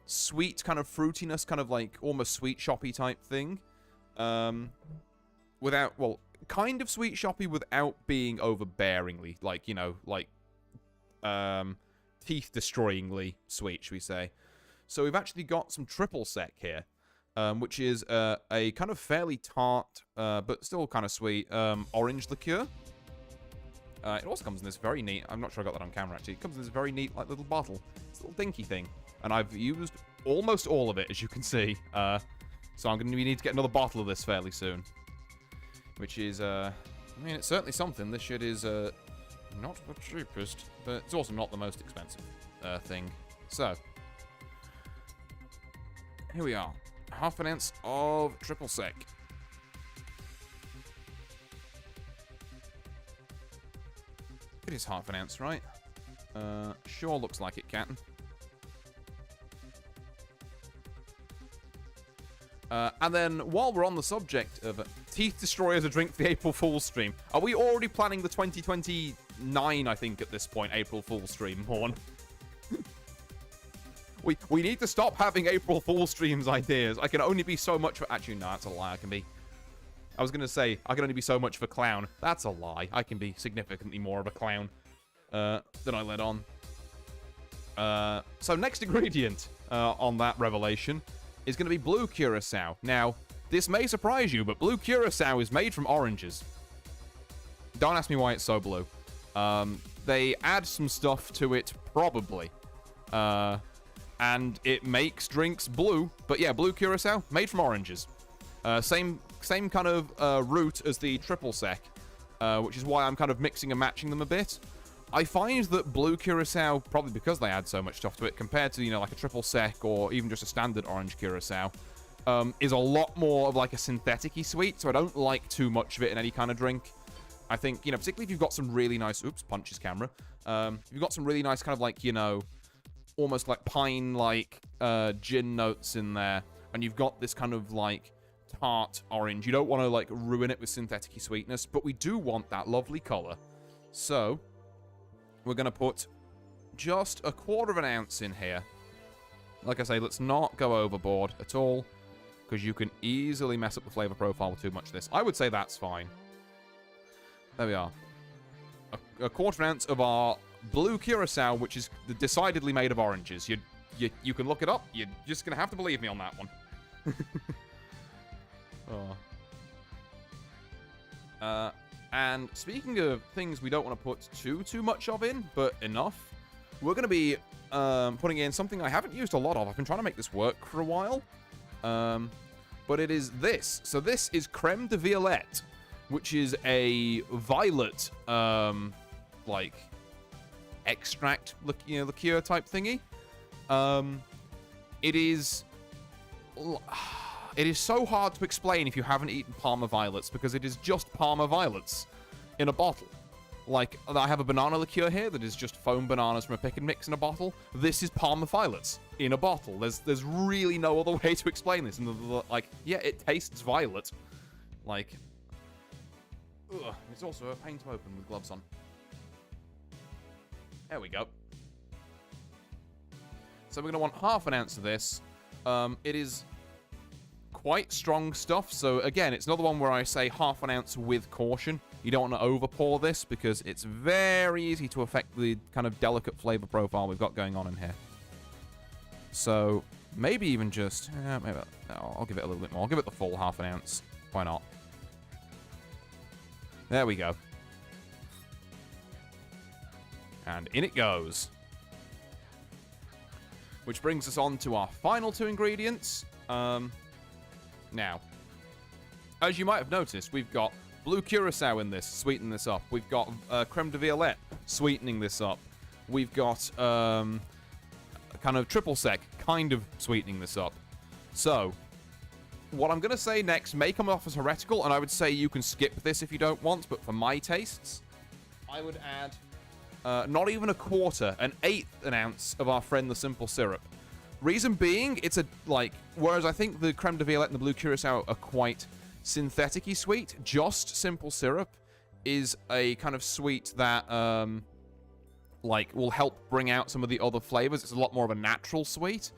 sweet kind of fruitiness, kind of, like, almost sweet shoppy type thing. Without, well, kind of sweet shoppy without being overbearingly, like, you know, like, teeth-destroyingly sweet, should we say. So we've actually got some triple sec here, which is a kind of fairly tart, but still kind of sweet, orange liqueur. It also comes in this very neat, I'm not sure I got that on camera actually, it comes in this very neat, like, little bottle. It's a little dinky thing. And I've used almost all of it, as you can see. So I'm going to need to get another bottle of this fairly soon. Which is, I mean, it's certainly something. This shit is not the cheapest, but it's also not the most expensive thing. So, here we are. Half an ounce of triple sec. It is half an ounce, right? Sure looks like it, Captain. And then, while we're on the subject of Teeth Destroy as a drink for the April Fool's stream, are we already planning the 2029, I think, at this point, April Fool's stream, Horn? we need to stop having April Fool's streams ideas. I can only be so much for... Actually, no, that's a lie. I was going to say, I can only be so much for clown. That's a lie. I can be significantly more of a clown than I let on. So next ingredient on that revelation is going to be blue curacao. Now, this may surprise you, but blue curacao is made from oranges. Don't ask me why it's so blue. They add some stuff to it, probably. And it makes drinks blue. But yeah, blue curacao, made from oranges. Same kind of root as the triple sec, which is why I'm kind of mixing and matching them a bit. I find that blue curacao, probably because they add so much stuff to it, compared to, you know, like a triple sec or even just a standard orange curacao, is a lot more of like a synthetic-y sweet, so I don't like too much of it in any kind of drink. I think, you know, particularly if you've got some really nice... Oops, punches camera. If you've got some really nice kind of like, you know, almost like pine-like gin notes in there, and you've got this kind of like tart orange, you don't want to like ruin it with synthetic-y sweetness, but we do want that lovely color. So... we're going to put just a 1/4 ounce in here. Like I say, let's not go overboard at all, because you can easily mess up the flavor profile with too much of this. I would say that's fine. There we are. A 1/4 ounce of our blue curacao, which is decidedly made of oranges. You can look it up. You're just going to have to believe me on that one. And speaking of things we don't want to put too much of in, but enough, we're going to be putting in something I haven't used a lot of. I've been trying to make this work for a while. But it is this. So this is creme de violette, which is a violet, like, extract, you know, liqueur type thingy. It is so hard to explain if you haven't eaten Parma violets, because it is just Parma violets in a bottle. Like, I have a banana liqueur here that is just foam bananas from a pick and mix in a bottle. This is Parma violets in a bottle. There's really no other way to explain this. And like, yeah, it tastes violet. Like, ugh, it's also a pain to open with gloves on. There we go. So we're going to want 1/2 ounce of this. It is quite strong stuff, so again, it's another one where I say 1/2 ounce with caution. You don't want to over pour this, because it's very easy to affect the kind of delicate flavor profile we've got going on in here. So maybe even just, maybe I'll give it a little bit more. I'll give it the full 1/2 ounce. Why not? There we go. And in it goes. Which brings us on to our final 2 ingredients. Now, as you might have noticed, we've got blue curacao in this, sweetening this up. We've got creme de violette, sweetening this up. We've got kind of triple sec, kind of sweetening this up. So, what I'm going to say next may come off as heretical, and I would say you can skip this if you don't want, but for my tastes, I would add not even a 1/4, an 1/8 ounce of our friend the simple syrup. Reason being, it's a, like, whereas I think the creme de violette and the blue curacao are quite synthetic-y sweet, just simple syrup is a kind of sweet that, like, will help bring out some of the other flavors. It's a lot more of a natural sweet.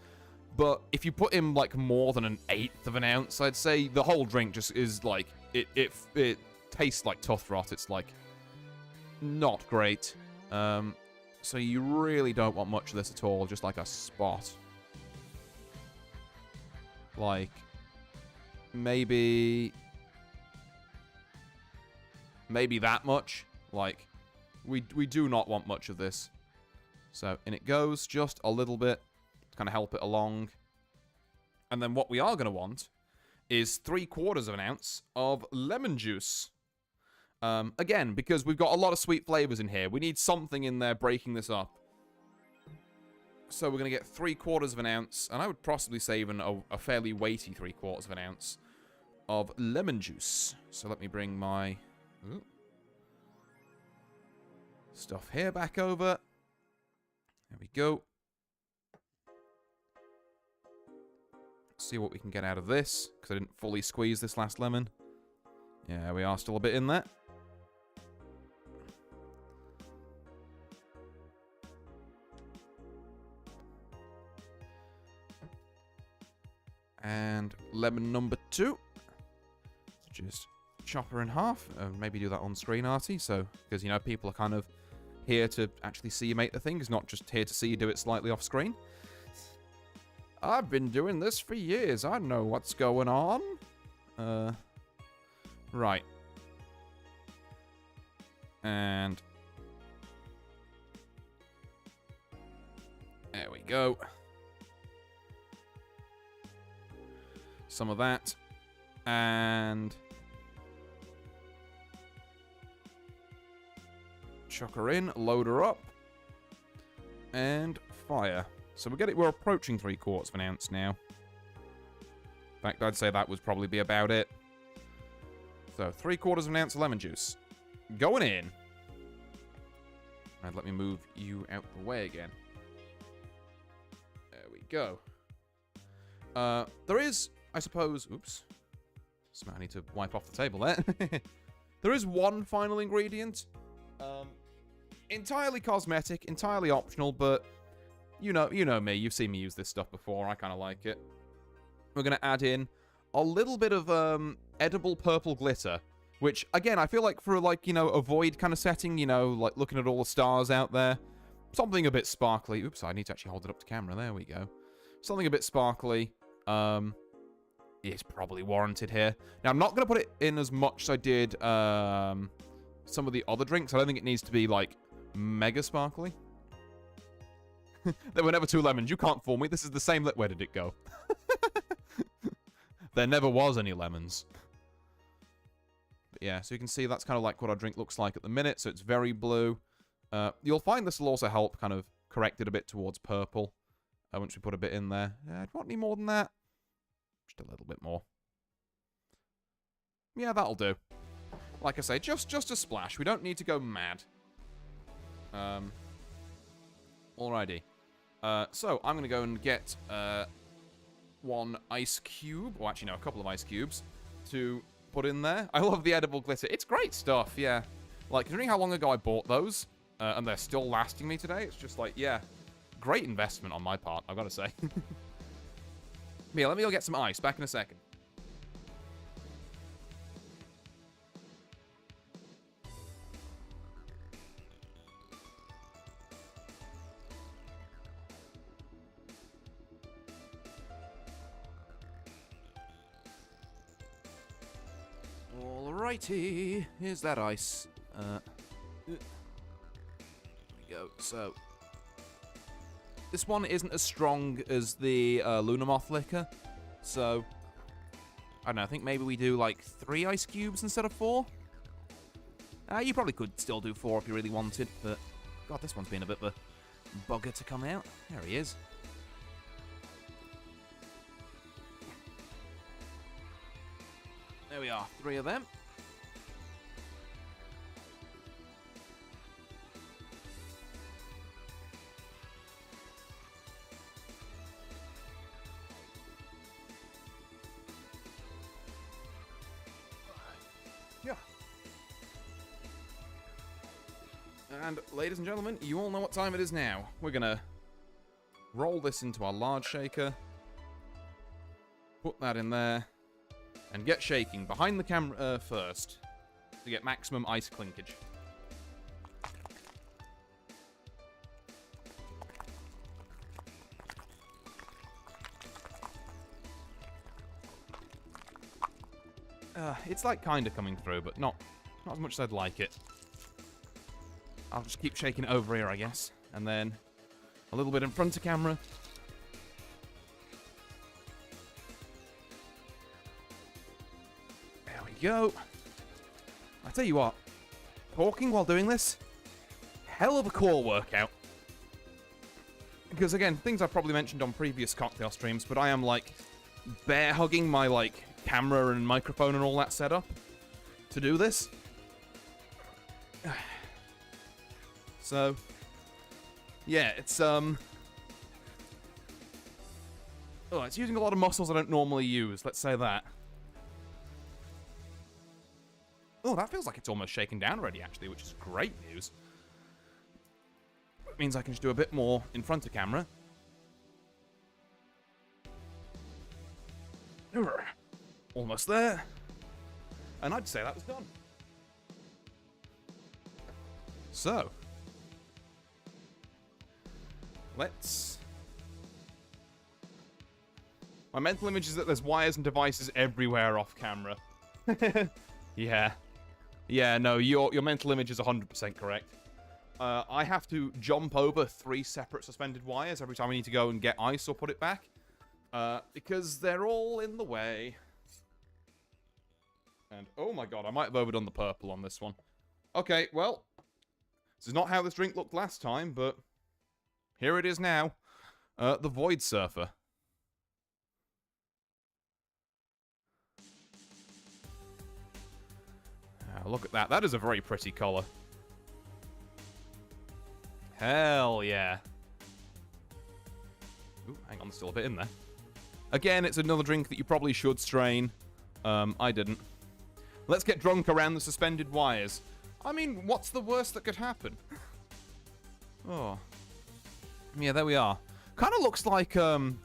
But if you put in, like, more than an 1/8 ounce, I'd say the whole drink just is, like, it tastes like tooth rot. It's, like, not great. So you really don't want much of this at all, just like a spot. Like, maybe that much. Like, we do not want much of this. So in it goes, just a little bit to kind of help it along. And then what we are going to want is 3/4 ounce of lemon juice. Again, because we've got a lot of sweet flavors in here, we need something in there breaking this up. So we're going to get 3/4 ounce, and I would possibly say even a fairly weighty 3/4 ounce of lemon juice. So let me bring my stuff here back over. There we go. See what we can get out of this, because I didn't fully squeeze this last lemon. Yeah, we are still a bit in there. And lemon number 2. Just chop her in half. Maybe do that on screen, Artie. So, because, you know, people are kind of, here to actually see you make the things, not just here to see you do it slightly off screen. I've been doing this for years. I know what's going on. Right. And there we go. Some of that. And chuck her in, load her up, and fire. So we're approaching 3/4 of an ounce now. In fact, I'd say that would probably be about it. So 3/4 of an ounce of lemon juice. Going in. And let me move you out the way again. There we go. There is, I suppose... Oops. I need to wipe off the table there. There is one final ingredient. Entirely cosmetic, entirely optional, but you know me. You've seen me use this stuff before. I kind of like it. We're going to add in a little bit of edible purple glitter, which, again, I feel like for, like, a void kind of setting, like looking at all the stars out there, something a bit sparkly. Oops, I need to actually hold it up to camera. There we go. Something a bit sparkly. Is probably warranted here. Now, I'm not going to put it in as much as I did some of the other drinks. I don't think it needs to be, like, mega sparkly. There were never two lemons. You can't fool me. This is the same... Where did it go? There never was any lemons. But yeah, so you can see that's kind of like what our drink looks like at the minute. So it's very blue. You'll find this will also help kind of correct it a bit towards purple. Once we put a bit in there. Do you want any more than that? Just a little bit more. Yeah, that'll do. Like I say, just a splash. We don't need to go mad. Alrighty. So, I'm going to go and get one ice cube. Or actually, no, a couple of ice cubes to put in there. I love the edible glitter. It's great stuff, yeah. Like, considering how long ago I bought those, and they're still lasting me today, it's just like, yeah, great investment on my part, I've got to say. Yeah, let me go get some ice. Back in a second. Alrighty, here's that ice. There we go. So, this one isn't as strong as the Luna Moth liquor, so I don't know. I think maybe we do like 3 ice cubes instead of 4. You probably could still do 4 if you really wanted, but God, this one's been a bit of a bugger to come out. There he is. There we are, 3 of them. Yeah. And ladies and gentlemen, you all know what time it is now. We're gonna roll this into our large shaker. Put that in there. And get shaking behind the camera first to get maximum ice clinkage. It's like kind of coming through, but not as much as I'd like it. I'll just keep shaking it over here, I guess. And then a little bit in front of camera. Go. I tell you what, talking while doing this, hell of a core workout. Because again, things I've probably mentioned on previous cocktail streams, but I am like bear hugging my like camera and microphone and all that setup to do this. So yeah, it's it's using a lot of muscles I don't normally use, let's say that. Oh, that feels like it's almost shaken down already, actually, which is great news. It means I can just do a bit more in front of camera. Almost there. And I'd say that was done. So, let's... My mental image is that there's wires and devices everywhere off camera. Yeah. Yeah, no, your mental image is 100% correct. I have to jump over 3 separate suspended wires every time I need to go and get ice or put it back. Because they're all in the way. And, oh my god, I might have overdone the purple on this one. Okay, well, this is not how this drink looked last time, but here it is now. The Void Surfer. Look at that. That is a very pretty color. Hell yeah. Ooh, hang on, there's still a bit in there. Again, it's another drink that you probably should strain. I didn't. Let's get drunk around the suspended wires. I mean, what's the worst that could happen? Oh. Yeah, there we are. Kind of looks like, thinking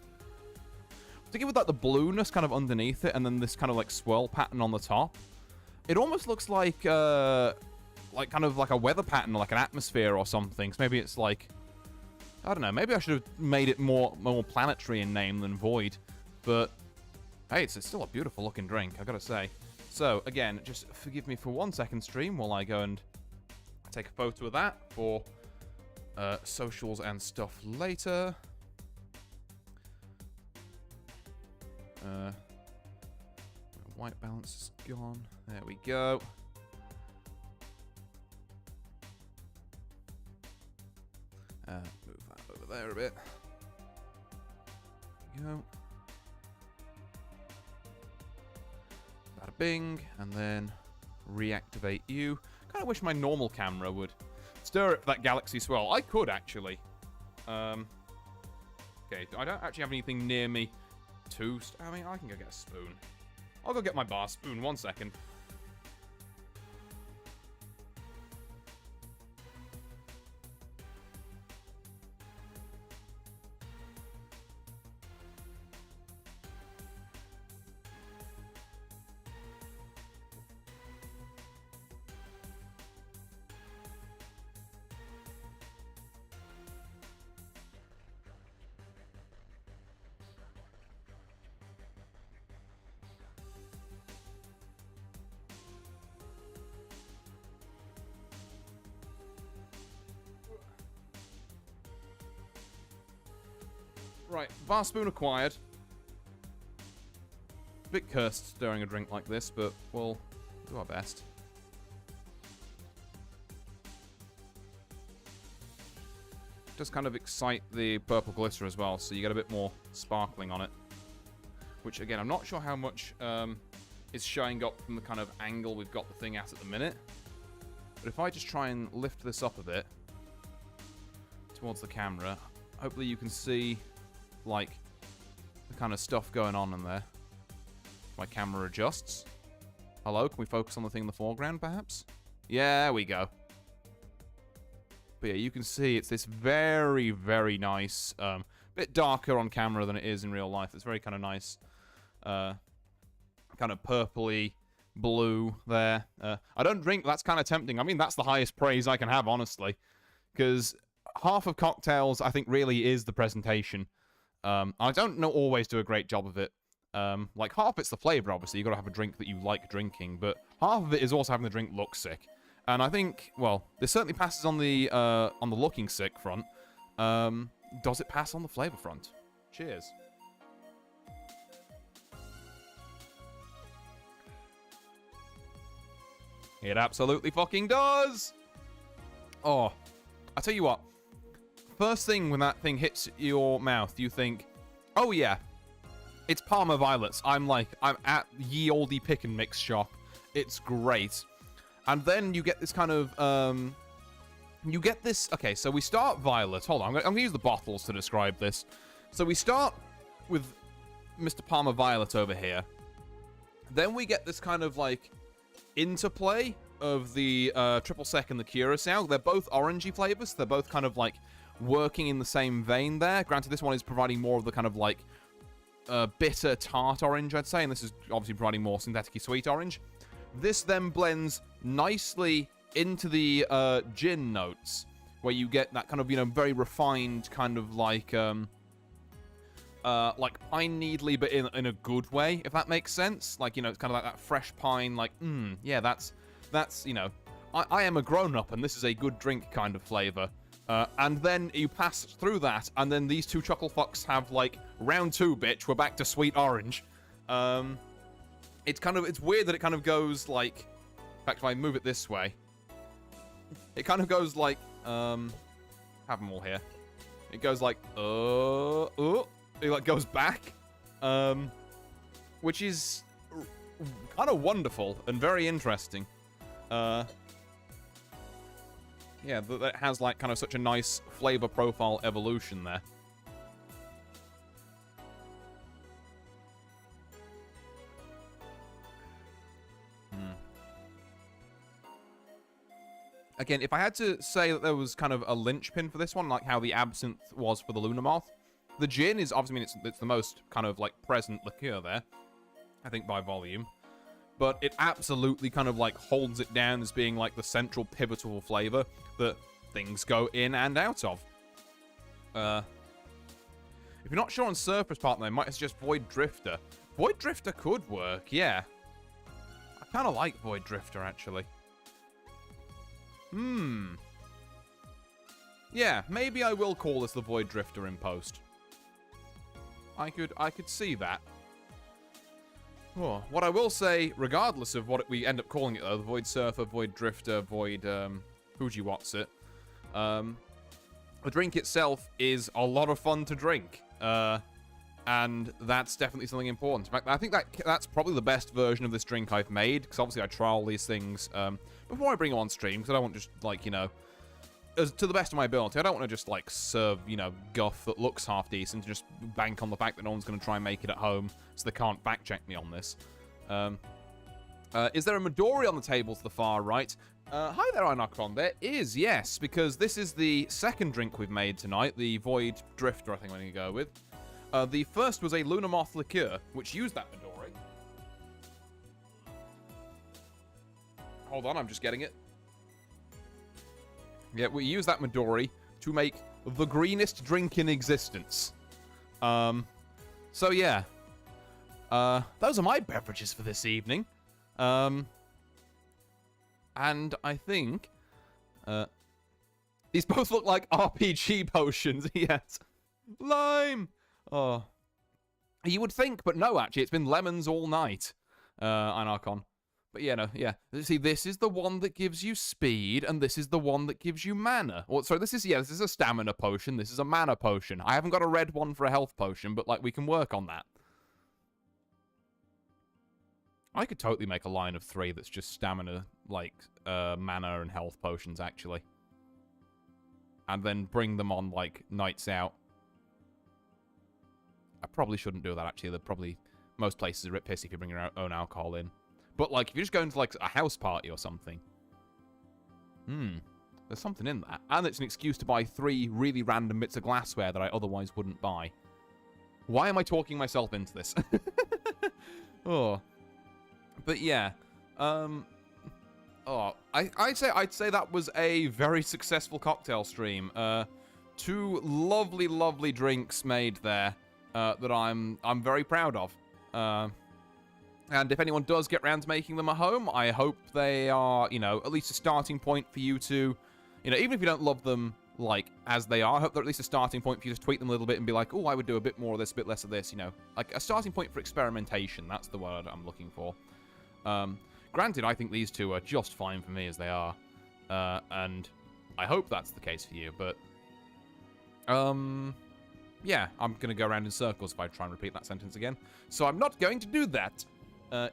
with like the blueness kind of underneath it, and then this kind of like swirl pattern on the top. It almost looks like kind of like a weather pattern, like an atmosphere or something. So maybe it's like, I don't know. Maybe I should have made it more planetary in name than void. But hey, it's still a beautiful looking drink, I gotta say. So again, just forgive me for 1 second, stream, while I go and take a photo of that for socials and stuff later. White balance is gone. There we go. Move that over there a bit. There we go. Bada bing, and then reactivate you. Kind of wish my normal camera would stir it for that galaxy swirl. I could actually. Okay, I don't actually have anything near me to. I mean, I can go get a spoon. I'll go get my bar spoon. 1 second. Right, bar spoon acquired. Bit cursed stirring a drink like this, but we'll do our best. Just kind of excite the purple glitter as well, so you get a bit more sparkling on it. Which, again, I'm not sure how much is showing up from the kind of angle we've got the thing at the minute. But if I just try and lift this up a bit towards the camera, hopefully you can see like the kind of stuff going on in there. My camera adjusts. Hello, can we focus on the thing in the foreground perhaps? Yeah, there we go. But yeah, you can see it's this very, very nice, bit darker on camera than it is in real life. It's very kind of nice, kind of purpley blue there. I don't drink, that's kind of tempting. I mean, that's the highest praise I can have, honestly. Because half of cocktails, I think, really is the presentation. I don't know always do a great job of it. Like, half it's the flavor, obviously. You've got to have a drink that you like drinking. But half of it is also having the drink look sick. And I think, well, this certainly passes on the looking sick front. Does it pass on the flavor front? Cheers. It absolutely fucking does! Oh, I tell you what. First thing when that thing hits your mouth, you think, oh yeah, it's Parma Violets. I'm at ye olde pick and mix shop. It's great. And then you get this kind of, you get this, okay, so we start Violet. Hold on, I'm going to use the bottles to describe this. So we start with Mr. Parma Violet over here. Then we get this kind of, like, interplay of the Triple Sec and the Curacao. They're both orangey flavors. They're both kind of, like, working in the same vein there. Granted, this one is providing more of the kind of, like, bitter tart orange, I'd say. And this is obviously providing more synthetic-y sweet orange. This then blends nicely into the gin notes, where you get that kind of, you know, very refined kind of like pine needly, but in a good way, if that makes sense. Like, you know, it's kind of like that fresh pine, like, yeah, that's, you know, I am a grown-up, and this is a good drink kind of flavor. And then you pass through that, and then these two chuckle fucks have, like, round 2, bitch, we're back to sweet orange. It's weird that it kind of goes, like, in fact, if I move it this way, it kind of goes, like, have them all here. It goes, like, it, like, goes back, which is kind of wonderful and very interesting. Yeah, that has, like, kind of such a nice flavor profile evolution there. Again, if I had to say that there was kind of a linchpin for this one, like how the absinthe was for the Luna Moth, the gin is obviously, I mean, it's the most kind of, like, present liqueur there, I think, by volume. But it absolutely kind of, like, holds it down as being, like, the central pivotal flavor that things go in and out of. If you're not sure on Surface Partner, I might suggest Void Drifter. Void Drifter could work, yeah. I kind of like Void Drifter, actually. Yeah, maybe I will call this the Void Drifter in post. I could see that. Oh, what I will say, regardless of what we end up calling it, though, the Void Surfer, Void Drifter, Void, Fuji What's it, the drink itself is a lot of fun to drink, and that's definitely something important. In fact, I think that's probably the best version of this drink I've made, because obviously I try all these things before I bring them on stream, because I don't want just, like, you know, to the best of my ability, I don't want to just, like, serve, you know, guff that looks half decent, and just bank on the fact that no one's going to try and make it at home, so they can't fact-check me on this. Is there a Midori on the table to the far right? Hi there, Inokron. There is, yes, because this is the second drink we've made tonight, the Void Drifter, I think I'm going to go with. The first was a Luna Moth liqueur, which used that Midori. Hold on, I'm just getting it. Yeah, we use that Midori to make the greenest drink in existence. So yeah. Those are my beverages for this evening. And I think, these both look like RPG potions, yes. Lime! Oh. You would think, but no, actually, it's been lemons all night, Anarchon. But yeah, no, yeah. See, this is the one that gives you speed, and this is the one that gives you mana. Well, sorry, this is a stamina potion, this is a mana potion. I haven't got a red one for a health potion, but, like, we can work on that. I could totally make a line of 3 that's just stamina, like, mana and health potions, actually. And then bring them on, like, nights out. I probably shouldn't do that, actually. They're probably... Most places are a bit pissy if you bring your own alcohol in. But, like, if you're just going to, like, a house party or something. There's something in that. And it's an excuse to buy 3 really random bits of glassware that I otherwise wouldn't buy. Why am I talking myself into this? Oh. But, yeah. I'd say that was a very successful cocktail stream. 2 lovely, lovely drinks made there that I'm very proud of. And if anyone does get around to making them at home, I hope they are, you know, at least a starting point for you to, you know, even if you don't love them, like, as they are, I hope they're at least a starting point for you to tweak them a little bit and be like, oh, I would do a bit more of this, a bit less of this, you know. Like, a starting point for experimentation, that's the word I'm looking for. Granted, I think these 2 are just fine for me as they are. And I hope that's the case for you, but... yeah, I'm going to go around in circles if I try and repeat that sentence again. So I'm not going to do that.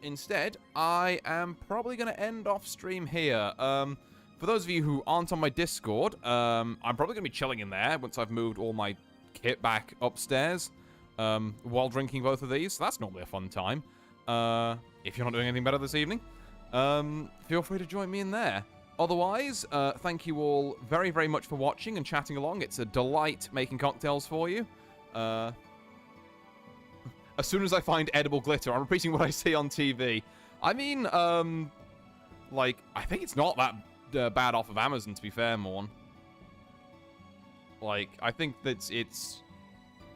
Instead, I am probably going to end off stream here. For those of you who aren't on my Discord, I'm probably going to be chilling in there once I've moved all my kit back upstairs while drinking both of these. So that's normally a fun time. If you're not doing anything better this evening, feel free to join me in there. Otherwise, thank you all very, very much for watching and chatting along. It's a delight making cocktails for you. As soon as I find edible glitter, I'm repeating what I see on TV. I mean, like, I think it's not that bad off of Amazon, to be fair, Morn. Like, I think that it's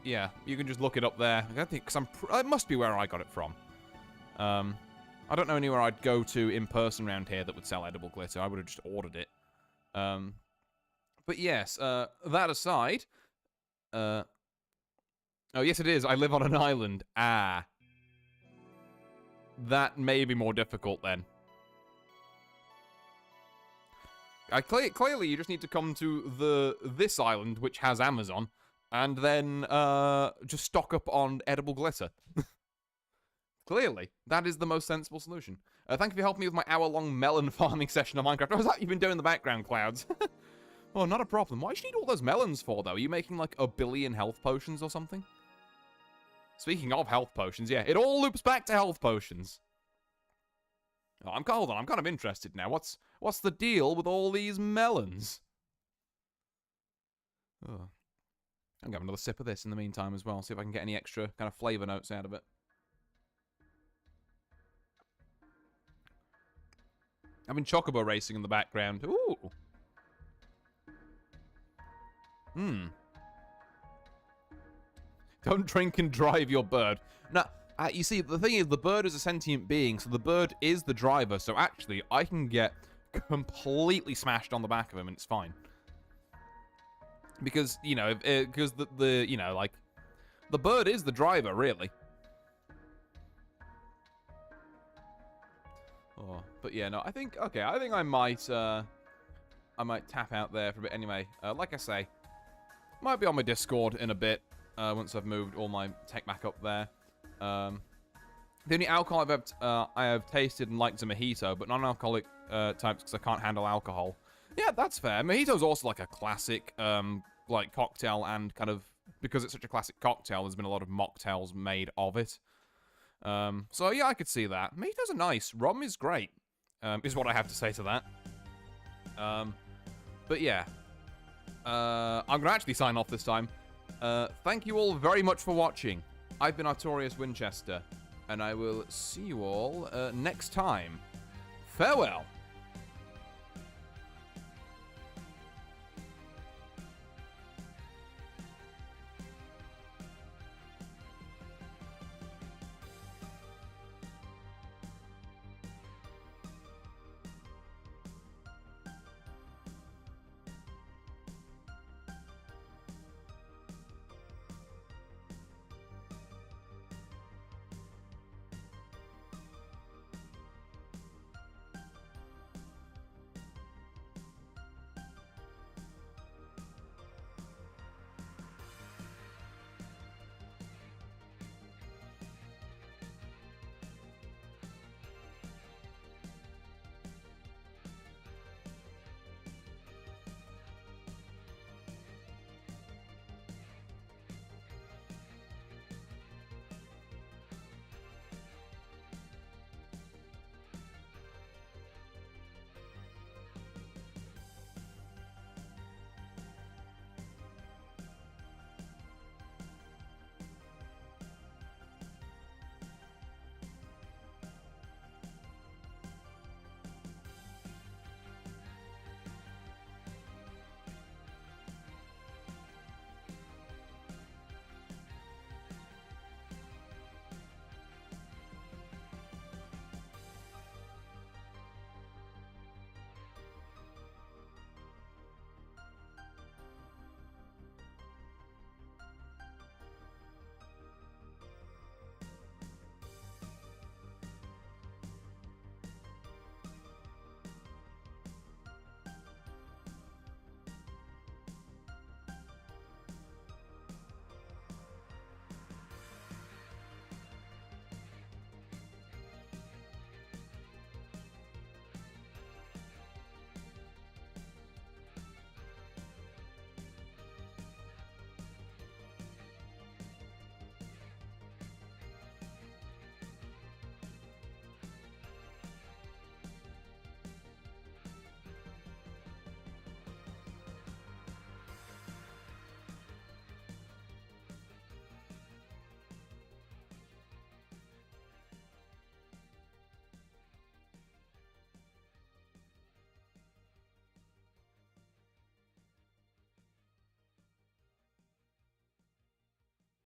yeah, you can just look it up there. I don't think, because it must be where I got it from. I don't know anywhere I'd go to in person around here that would sell edible glitter. I would have just ordered it. But yes, that aside, oh yes it is, I live on an island. Ah. That may be more difficult then. Clearly you just need to come to this island, which has Amazon, and then just stock up on edible glitter. Clearly, that is the most sensible solution. Thank you for helping me with my hour-long melon farming session on Minecraft. What was that you've been doing in the background, Clouds? Oh, not a problem. What do you need all those melons for, though? Are you making, like, 1 billion health potions or something? Speaking of health potions, yeah, it all loops back to health potions. Oh, hold on, I'm kind of interested now. What's the deal with all these melons? Oh. I'm going to have another sip of this in the meantime as well. See if I can get any extra kind of flavor notes out of it. Having chocobo racing in the background. Ooh. Don't drink and drive your bird. Now, you see, the thing is, the bird is a sentient being, so the bird is the driver. So actually, I can get completely smashed on the back of him, and it's fine. Because, you know, because you know, like, the bird is the driver, really. Oh, but yeah, no, I think I might tap out there for a bit anyway. Like I say, might be on my Discord in a bit, once I've moved all my tech back up there. The only alcohol I have tasted and liked is a mojito, but non-alcoholic types because I can't handle alcohol. Yeah, that's fair. Mojito's also like a classic, like cocktail, and kind of because it's such a classic cocktail, there's been a lot of mocktails made of it. So yeah, I could see that. Mojitos are nice. Rum is great, is what I have to say to that. But yeah, I'm gonna actually sign off this time. Thank you all very much for watching. I've been Artorius Winchester, and I will see you all next time. Farewell.